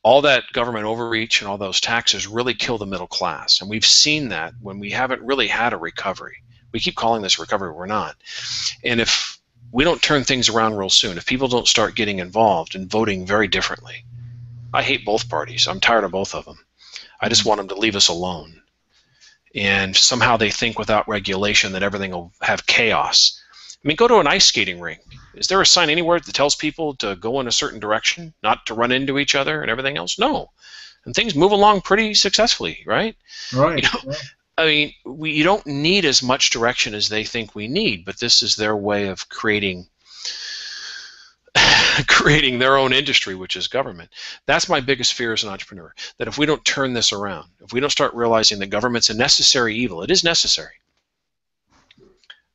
All that government overreach and all those taxes really kill the middle class. And we've seen that when we haven't really had a recovery. We keep calling this recovery, we're not. And if we don't turn things around real soon, if people don't start getting involved and voting very differently, I hate both parties. I'm tired of both of them. I just want them to leave us alone. And somehow they think without regulation that everything will have chaos. I mean, go to an ice skating rink. Is there a sign anywhere that tells people to go in a certain direction, not to run into each other and everything else? No. And things move along pretty successfully, right? Right. I mean, you don't need as much direction as they think we need, but this is their way of creating their own industry, which is government. That's my biggest fear as an entrepreneur, that if we don't turn this around, if we don't start realizing that government's a necessary evil, it is necessary,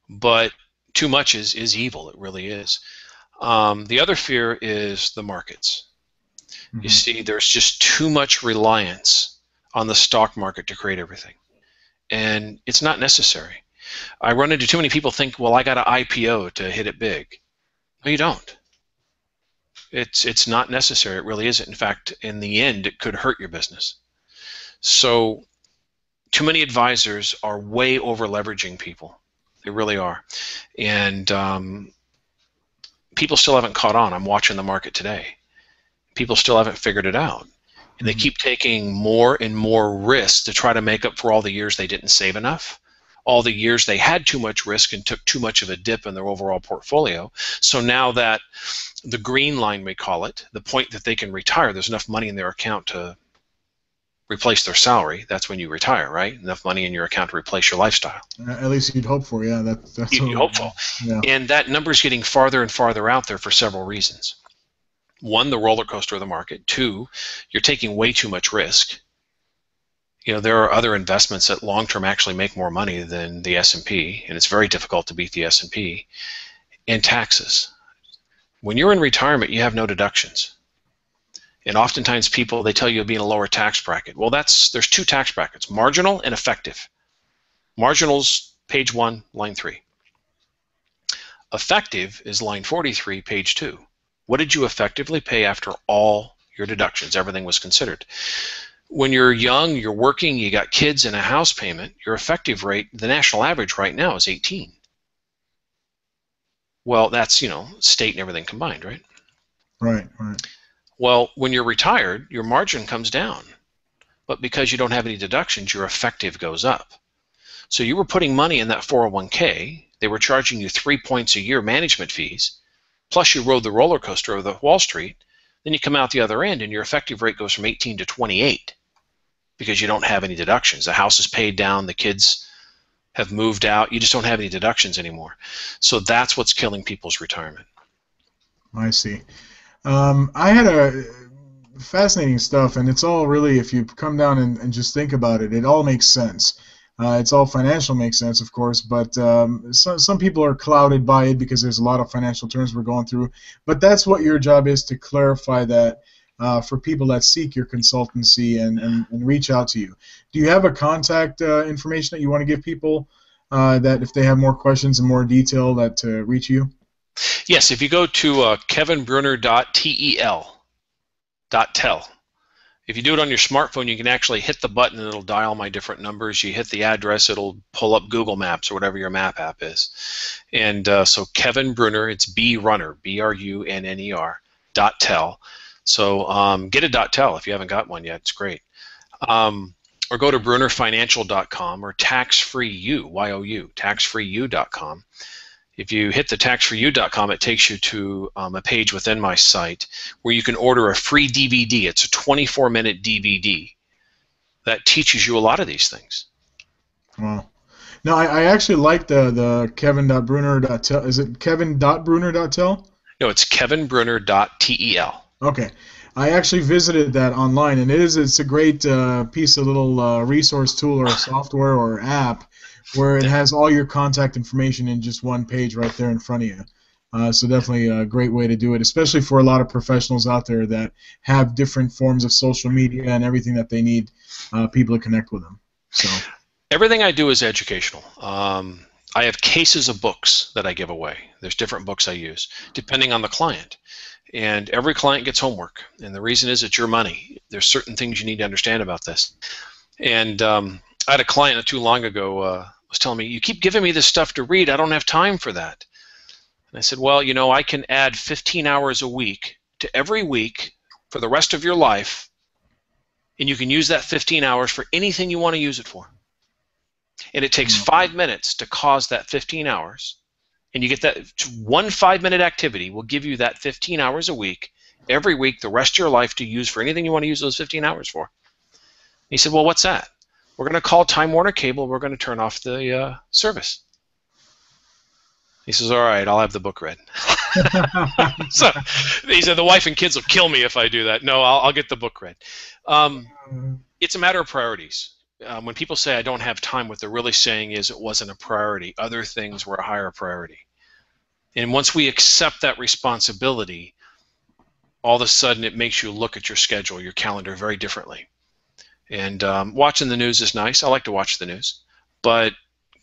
but too much is evil. It really is. The other fear is the markets. Mm-hmm. You see, there's just too much reliance on the stock market to create everything, and it's not necessary. I run into too many people think, well, I got to IPO to hit it big. No, you don't. It's not necessary. It really isn't. In fact, in the end, it could hurt your business. So too many advisors are way over leveraging people. They really are. And people still haven't caught on. I'm watching the market today. People still haven't figured it out. And they keep taking more and more risks to try to make up for all the years they didn't save enough, all the years they had too much risk and took too much of a dip in their overall portfolio. So now that the green line, we call it, the point that they can retire, there's enough money in their account to replace their salary. That's when you retire, right? Enough money in your account to replace your lifestyle. At least you'd hope for, yeah. That's you'd hope for. Yeah. And that number is getting farther and farther out there for several reasons. One, the roller coaster of the market. Two, you're taking way too much risk. There are other investments that long-term actually make more money than the S&P, and it's very difficult to beat the S&P. And taxes. When you're in retirement, you have no deductions. And oftentimes people, they tell you you'll be in a lower tax bracket. Well, there's two tax brackets, marginal and effective. Marginal's page 1, line 3. Effective is line 43, page 2. What did you effectively pay after all your deductions? Everything was considered. When you're young, you're working, you got kids and a house payment, your effective rate, the national average right now is 18. Well, that's, state and everything combined, right? Right. Well, when you're retired, your margin comes down. But because you don't have any deductions, your effective goes up. So you were putting money in that 401k. They were charging you 3 points a year management fees. Plus you rode the roller coaster of the Wall Street. Then you come out the other end and your effective rate goes from 18 to 28 because you don't have any deductions. The house is paid down. The kids have moved out. You just don't have any deductions anymore. So that's what's killing people's retirement. I see. I had a fascinating stuff, and it's all really, if you come down and just think about it, it all makes sense. It's all financial makes sense, of course, but some people are clouded by it because there's a lot of financial terms we're going through. But that's what your job is, to clarify that for people that seek your consultancy and reach out to you. Do you have a contact information that you want to give people that if they have more questions and more detail that to reach you? Yes, if you go to kevinbrunner.tel. If you do it on your smartphone, you can actually hit the button and it'll dial my different numbers. You hit the address, it'll pull up Google Maps or whatever your map app is. And so Kevin Brunner, it's B-Runner, B-R-U-N-N-E-R, .tel. So get a .tel if you haven't got one yet. It's great. or go to brunnerfinancial.com or taxfreeyou, Y-O-U, taxfreeyou.com. If you hit the taxfreeyou.com, it takes you to a page within my site where you can order a free DVD. It's a 24-minute DVD that teaches you a lot of these things. Wow. No, I actually like the Kevin.Brunner.tel. Is it Kevin.Brunner.tel? No, it's kevinbrunner.tel. Okay. I actually visited that online, and it's a great piece of little resource tool or software or app where it has all your contact information in just one page right there in front of you. So definitely a great way to do it, especially for a lot of professionals out there that have different forms of social media and everything that they need people to connect with them. So everything I do is educational. I have cases of books that I give away. There's different books I use depending on the client. And every client gets homework. And the reason is it's your money. There's certain things you need to understand about this. And I had a client not too long ago was telling me, you keep giving me this stuff to read. I don't have time for that. And I said, well, you know, I can add 15 hours a week to every week for the rest of your life. And you can use that 15 hours for anything you want to use it for. And it takes 5 minutes to cause that 15 hours. And you get that one 5-minute activity will give you that 15 hours a week, every week, the rest of your life to use for anything you want to use those 15 hours for. And he said, well, what's that? We're going to call Time Warner Cable. We're going to turn off the service. He says, all right, I'll have the book read. So he said, the wife and kids will kill me if I do that. No, I'll get the book read. It's a matter of priorities. When people say I don't have time, what they're really saying is it wasn't a priority. Other things were a higher priority. And once we accept that responsibility, all of a sudden it makes you look at your schedule, your calendar very differently. And watching the news is nice. I like to watch the news. But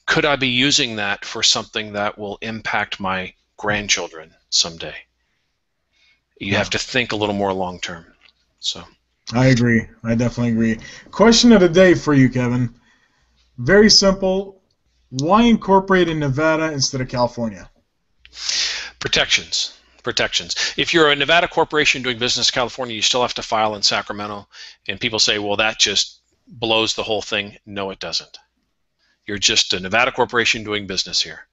could I be using that for something that will impact my grandchildren someday? You have to think a little more long term. So. I agree. I definitely agree. Question of the day for you, Kevin. Very simple. Why incorporate in Nevada instead of California? Protections. If you're a Nevada corporation doing business in California, you still have to file in Sacramento. And people say, well, that just blows the whole thing. No, it doesn't. You're just a Nevada corporation doing business here.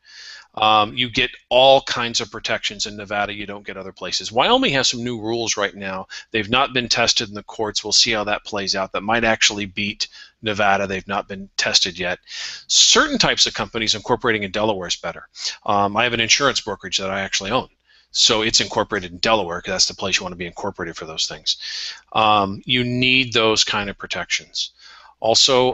You get all kinds of protections in Nevada you don't get other places. Wyoming has some new rules right now. They've not been tested in the courts. We'll see how that plays out. That might actually beat Nevada. They've not been tested yet. Certain types of companies incorporating in Delaware is better. I have an insurance brokerage that I actually own. So it's incorporated in Delaware because that's the place you want to be incorporated for those things. You need those kind of protections. Also,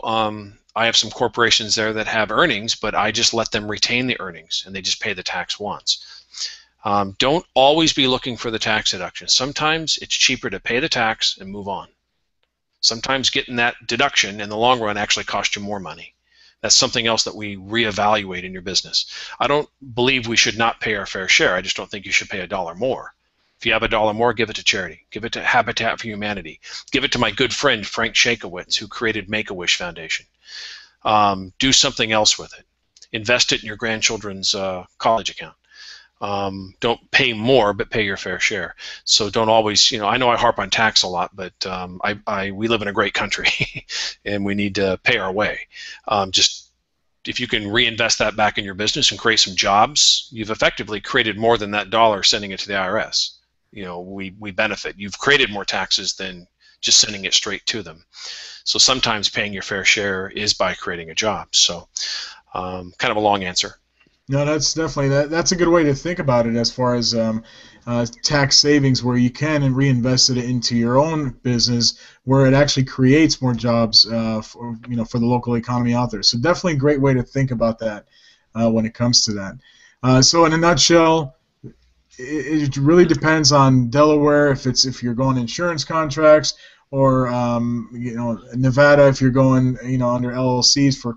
I have some corporations there that have earnings, but I just let them retain the earnings, and they just pay the tax once. Don't always be looking for the tax deduction. Sometimes it's cheaper to pay the tax and move on. Sometimes getting that deduction in the long run actually costs you more money. That's something else that we reevaluate in your business. I don't believe we should not pay our fair share. I just don't think you should pay $1 more. If you have $1 more, give it to charity. Give it to Habitat for Humanity. Give it to my good friend Frank Shakowitz, who created Make-A-Wish Foundation. Do something else with it. Invest it in your grandchildren's college account. Don't pay more, but pay your fair share. So don't always, I know I harp on tax a lot, but we live in a great country, and we need to pay our way. Just if you can reinvest that back in your business and create some jobs, you've effectively created more than that dollar sending it to the IRS. We benefit. You've created more taxes than just sending it straight to them. So sometimes paying your fair share is by creating a job. So kind of a long answer. No, that's definitely that's a good way to think about it as far as tax savings, where you can reinvest it into your own business, where it actually creates more jobs for the local economy out there. So definitely a great way to think about that when it comes to that. So in a nutshell, it really depends on Delaware if you're going insurance contracts, or Nevada if you're going under LLCs for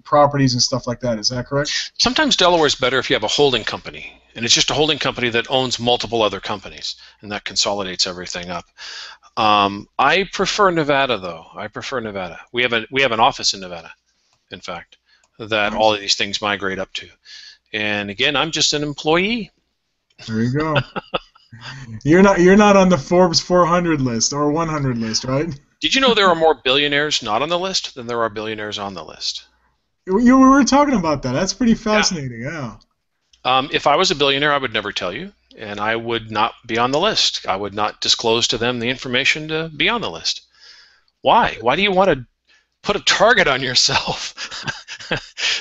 properties and stuff like that. Is that correct? Sometimes Delaware is better if you have a holding company, and it's just a holding company that owns multiple other companies, and that consolidates everything up. I prefer Nevada, though. I prefer Nevada. We have an office in Nevada, in fact, that all of these things migrate up to. And again, I'm just an employee. There you go. You're not on the Forbes 400 list or 100 list, right? Did you know there are more billionaires not on the list than there are billionaires on the list? We were talking about that. That's pretty Yeah. fascinating. Yeah. If I was a billionaire, I would never tell you, and I would not be on the list. I would not disclose to them the information to be on the list. Why? Why do you want to put a target on yourself?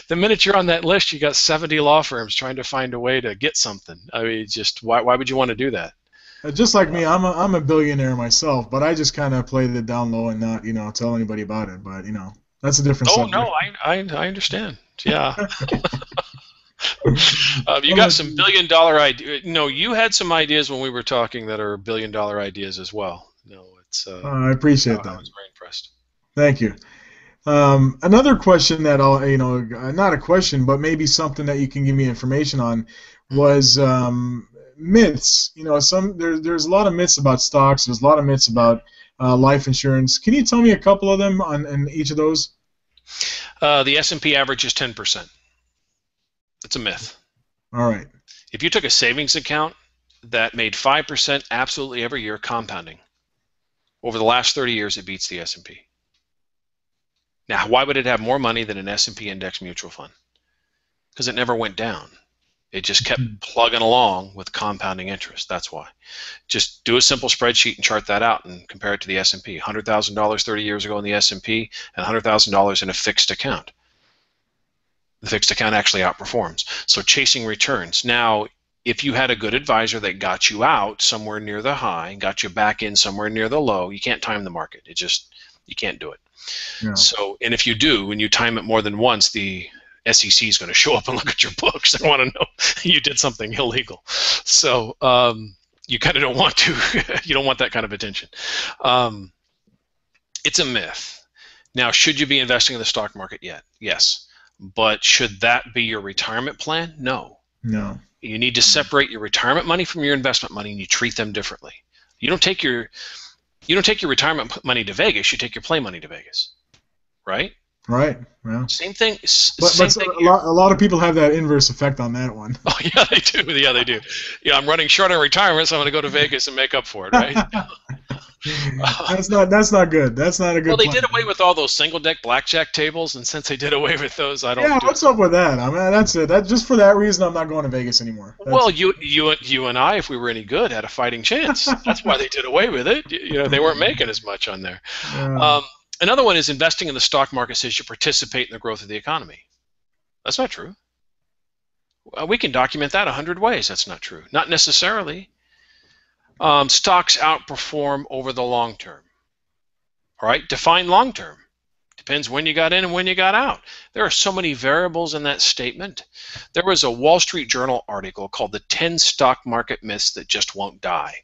The minute you're on that list, you got 70 law firms trying to find a way to get something. I mean, just why would you want to do that? Just like me, I'm a billionaire myself, but I just kind of played it down low and not, tell anybody about it. But that's a different Oh subject. no, I understand. Yeah. You got some $1 billion ideas. No, you had some ideas when we were talking that are $1 billion ideas as well. No, it's. I appreciate that. I was very impressed. Thank you. Another question that I'll, not a question, but maybe something that you can give me information on was myths. There's a lot of myths about stocks. There's a lot of myths about life insurance. Can you tell me a couple of them on each of those? The S&P average is 10%. It's a myth. All right. If you took a savings account that made 5% absolutely every year compounding, over the last 30 years, it beats the S&P. Now, why would it have more money than an S&P index mutual fund? Because it never went down. It just kept plugging along with compounding interest. That's why. Just do a simple spreadsheet and chart that out and compare it to the S&P. $100,000 30 years ago in the S&P and $100,000 in a fixed account. The fixed account actually outperforms. So chasing returns. Now, if you had a good advisor that got you out somewhere near the high, got you back in somewhere near the low, you can't time the market. You can't do it. Yeah. So, and if you do, and you time it more than once, the SEC is going to show up and look at your books. They want to know you did something illegal. So you kind of don't want to. You don't want that kind of attention. It's a myth. Now, should you be investing in the stock market yet? Yes. But should that be your retirement plan? No. No. You need to separate your retirement money from your investment money, and you treat them differently. You don't take your retirement money to Vegas. You take your play money to Vegas, right? Right. Yeah. Same thing. But a lot of people have that inverse effect on that one. Oh yeah, they do. Yeah, they do. Yeah, I'm running short on retirement, so I'm going to go to Vegas and make up for it, right? That's not good. That's not a good. Well, they plan. did away with all those single deck blackjack tables, and since they did away with those, I don't. Yeah, what's up with that? I mean, that's it. That just for that reason, I'm not going to Vegas anymore. Well, you and I, if we were any good, had a fighting chance. That's why they did away with it. They weren't making as much on there. Yeah. Another one is investing in the stock market says you participate in the growth of the economy. That's not true. We can document that 100 ways. That's not true. Not necessarily. Stocks outperform over the long term. All right, define long term. Depends when you got in and when you got out. There are so many variables in that statement. There was a Wall Street Journal article called The 10 Stock Market Myths That Just Won't Die.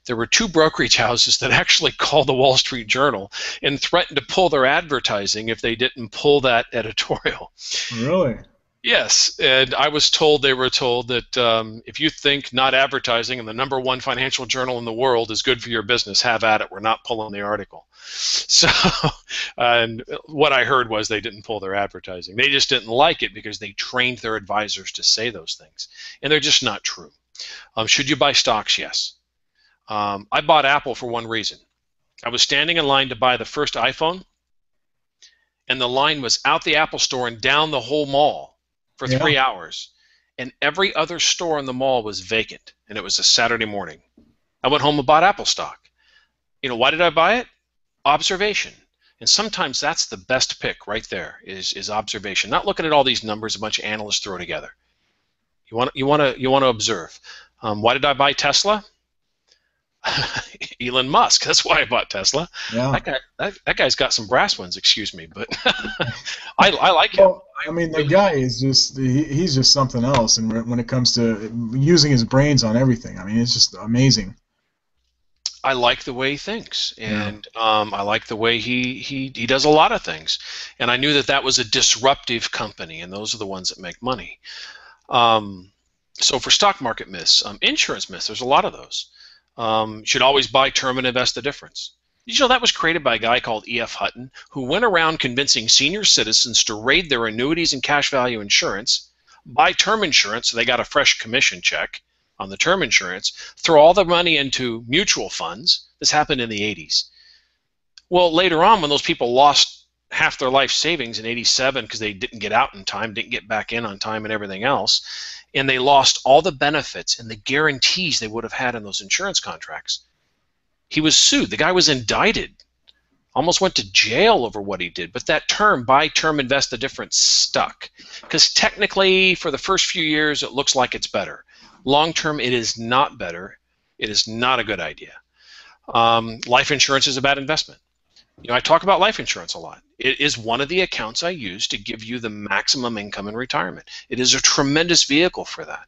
There were 2 brokerage houses that actually called the Wall Street Journal and threatened to pull their advertising if they didn't pull that editorial. Really? Yes, and they were told that if you think not advertising in the #1 financial journal in the world is good for your business, have at it. We're not pulling the article. So, and what I heard was they didn't pull their advertising. They just didn't like it because they trained their advisors to say those things, and they're just not true. Should you buy stocks? Yes. I bought Apple for one reason. I was standing in line to buy the first iPhone, and the line was out the Apple store and down the whole mall for 3 hours, and every other store in the mall was vacant, and it was a Saturday morning. I went home and bought Apple stock. Why did I buy it? Observation. And sometimes that's the best pick right there is observation. Not looking at all these numbers a bunch of analysts throw together. You want to observe. Why did I buy Tesla? Elon Musk. That's why I bought Tesla. Yeah. That guy's got some brass ones, excuse me, but I like him. Well, I mean, the guy is he's just something else, and when it comes to using his brains on everything, I mean, it's just amazing. I like the way he thinks, and I like the way he does a lot of things, and I knew that was a disruptive company, and those are the ones that make money. So for stock market myths, insurance myths, there's a lot of those. Should always buy term and invest the difference. That was created by a guy called E.F. Hutton, who went around convincing senior citizens to raid their annuities and cash value insurance, buy term insurance so they got a fresh commission check on the term insurance, throw all the money into mutual funds. This happened in the 80s. Well, later on, when those people lost half their life savings in '87 because they didn't get out in time, didn't get back in on time and everything else, and they lost all the benefits and the guarantees they would have had in those insurance contracts, he was sued. The guy was indicted, almost went to jail over what he did. But that term, buy term, invest the difference, stuck. Because technically, for the first few years, it looks like it's better. Long term, it is not better. It is not a good idea. Life insurance is a bad investment. You know, I talk about life insurance a lot. It is one of the accounts I use to give you the maximum income in retirement. It is a tremendous vehicle for that.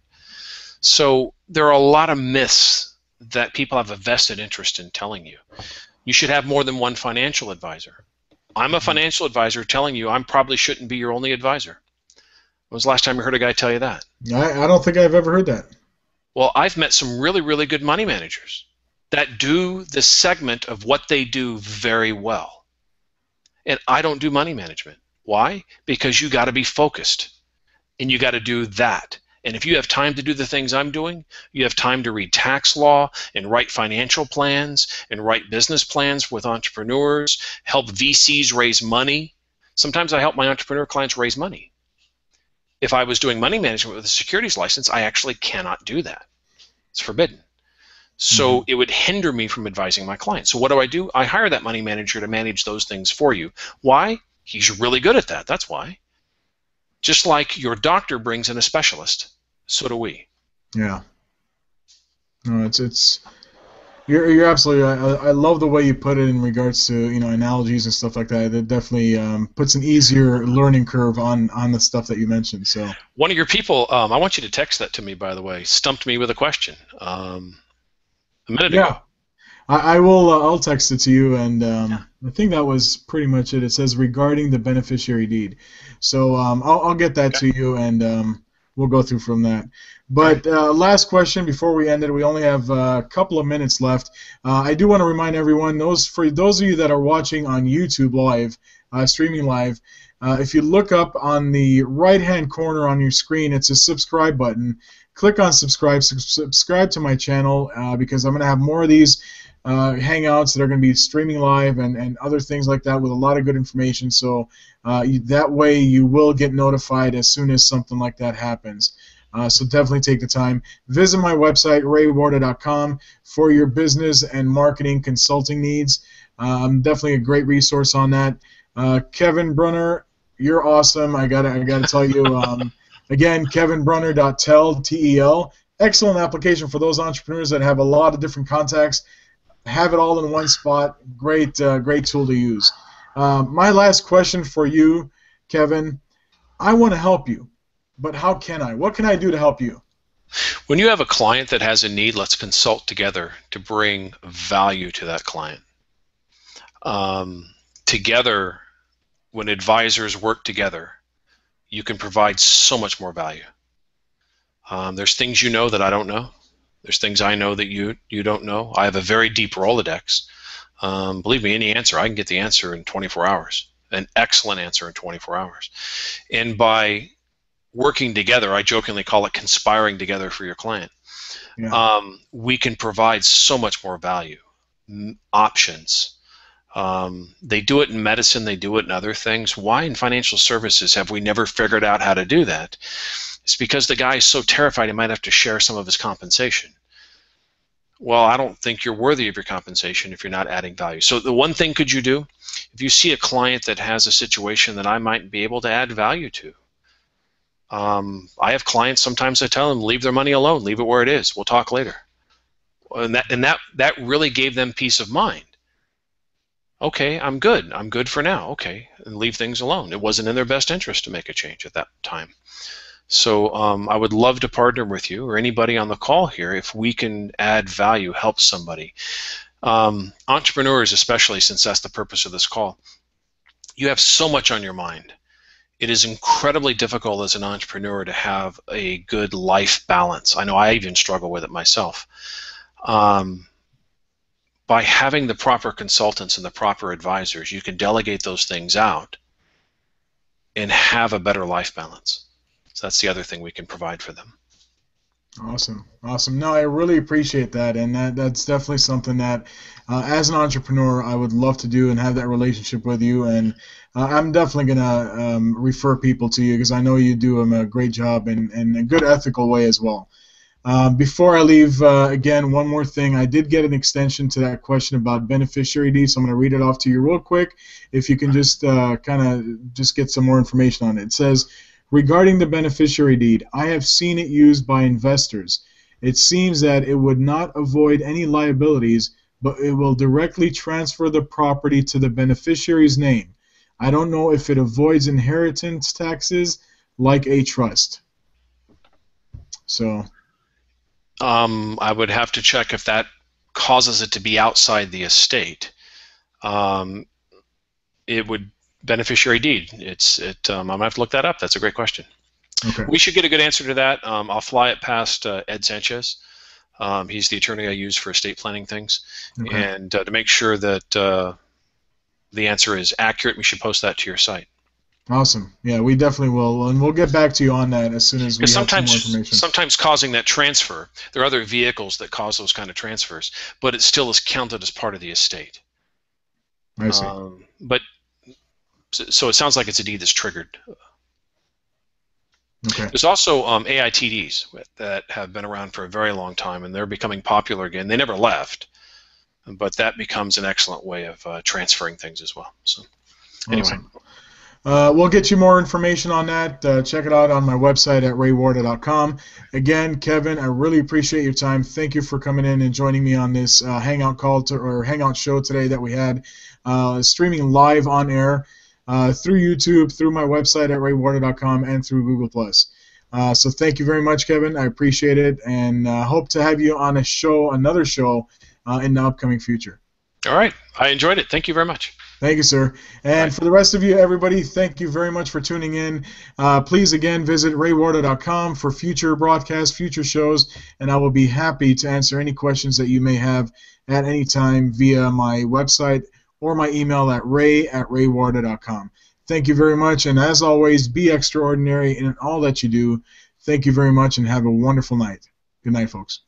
So there are a lot of myths that people have a vested interest in telling you. You should have more than one financial advisor. I'm a financial advisor telling you I probably shouldn't be your only advisor. When was the last time you heard a guy tell you that? I don't think I've ever heard that. Well, I've met some really, really good money managers that do this segment of what they do very well. And I don't do money management. Why? Because you got to be focused and you got to do that. And if you have time to do the things I'm doing, you have time to read tax law and write financial plans and write business plans with entrepreneurs, help VCs raise money. Sometimes I help my entrepreneur clients raise money. If I was doing money management with a securities license, I actually cannot do that. It's forbidden. So it would hinder me from advising my clients. So what do? I hire that money manager to manage those things for you. Why? He's really good at that. That's why. Just like your doctor brings in a specialist, so do we. Yeah. No, you're absolutely right. I love the way you put it in regards to, you know, analogies and stuff like that. It definitely puts an easier learning curve on the stuff that you mentioned. So one of your people, I want you to text that to me, by the way, stumped me with a question. A minute ago. I will. I'll text it to you, and I think that was pretty much it. It says regarding the beneficiary deed. So I'll get that to you, and we'll go through from that. But last question before we end it. We only have a couple of minutes left. I do want to remind everyone, for those of you that are watching on YouTube live, streaming live, if you look up on the right-hand corner on your screen, it's a subscribe button. Click on subscribe. Subscribe to my channel because I'm going to have more of these Hangouts that are going to be streaming live and other things like that with a lot of good information. So that way you will get notified as soon as something like that happens. So definitely take the time. Visit my website, raywarda.com, for your business and marketing consulting needs. I'm definitely a great resource on that. Kevin Brunner, you're awesome. I gotta tell you. Again, kevinbrunner.tel, T-E-L. Excellent application for those entrepreneurs that have a lot of different contacts. Have it all in one spot. Great tool to use. My last question for you, Kevin. I want to help you, but how can I? What can I do to help you? When you have a client that has a need, let's consult together to bring value to that client. Together, when advisors work together, you can provide so much more value. There's things you know that I don't know. There's things I know that you don't know. I have a very deep Rolodex. Believe me, any answer, I can get the answer in 24 hours, an excellent answer in 24 hours. And by working together, I jokingly call it conspiring together for your client, we can provide so much more value, options. They do it in medicine, they do it in other things. Why in financial services have we never figured out how to do that? It's because the guy is so terrified he might have to share some of his compensation. Well, I don't think you're worthy of your compensation if you're not adding value. So the one thing could you do, if you see a client that has a situation that I might be able to add value to, I have clients, sometimes I tell them, leave their money alone, leave it where it is, we'll talk later. And that really gave them peace of mind. Okay, I'm good for now, okay, and leave things alone. It wasn't in their best interest to make a change at that time. So I would love to partner with you or anybody on the call here if we can add value, help somebody. Entrepreneurs especially, since that's the purpose of this call, you have so much on your mind. It is incredibly difficult as an entrepreneur to have a good life balance. I know I even struggle with it myself. By having the proper consultants and the proper advisors, you can delegate those things out and have a better life balance. So that's the other thing we can provide for them. Awesome, awesome. No, I really appreciate that, and that's definitely something that, as an entrepreneur, I would love to do and have that relationship with you. And I'm definitely gonna refer people to you because I know you do a great job and a good ethical way as well. Before I leave, again, one more thing. I did get an extension to that question about beneficiary deeds, so I'm going to read it off to you real quick. If you can just kind of just get some more information on it. It says, regarding the beneficiary deed, I have seen it used by investors. It seems that it would not avoid any liabilities, but it will directly transfer the property to the beneficiary's name. I don't know if it avoids inheritance taxes like a trust. So. I would have to check if that causes it to be outside the estate. It would beneficiary deed. I'm gonna have to look that up. That's a great question. Okay. We should get a good answer to that. I'll fly it past Ed Sanchez. He's the attorney I use for estate planning things, Okay. and to make sure that the answer is accurate, we should post that to your site. Awesome. Yeah, we definitely will, and we'll get back to you on that as soon as we have some more information. Sometimes causing that transfer, there are other vehicles that cause those kind of transfers, but it still is counted as part of the estate. I see. So it sounds like it's a deed that's triggered. Okay. There's also AITDs that have been around for a very long time, and they're becoming popular again. They never left, but that becomes an excellent way of transferring things as well. So anyway. Awesome. We'll get you more information on that. Check it out on my website at raywarda.com. Again, Kevin, I really appreciate your time. Thank you for coming in and joining me on this Hangout call or Hangout show today that we had, streaming live on air through YouTube, through my website at raywarda.com, and through Google+. So thank you very much, Kevin. I appreciate it, and hope to have you on another show in the upcoming future. All right. I enjoyed it. Thank you very much. Thank you, sir. And for the rest of you, everybody, thank you very much for tuning in. Please, again, visit raywarda.com for future broadcasts, future shows, and I will be happy to answer any questions that you may have at any time via my website or my email at ray@raywarda.com. Thank you very much, and as always, be extraordinary in all that you do. Thank you very much, and have a wonderful night. Good night, folks.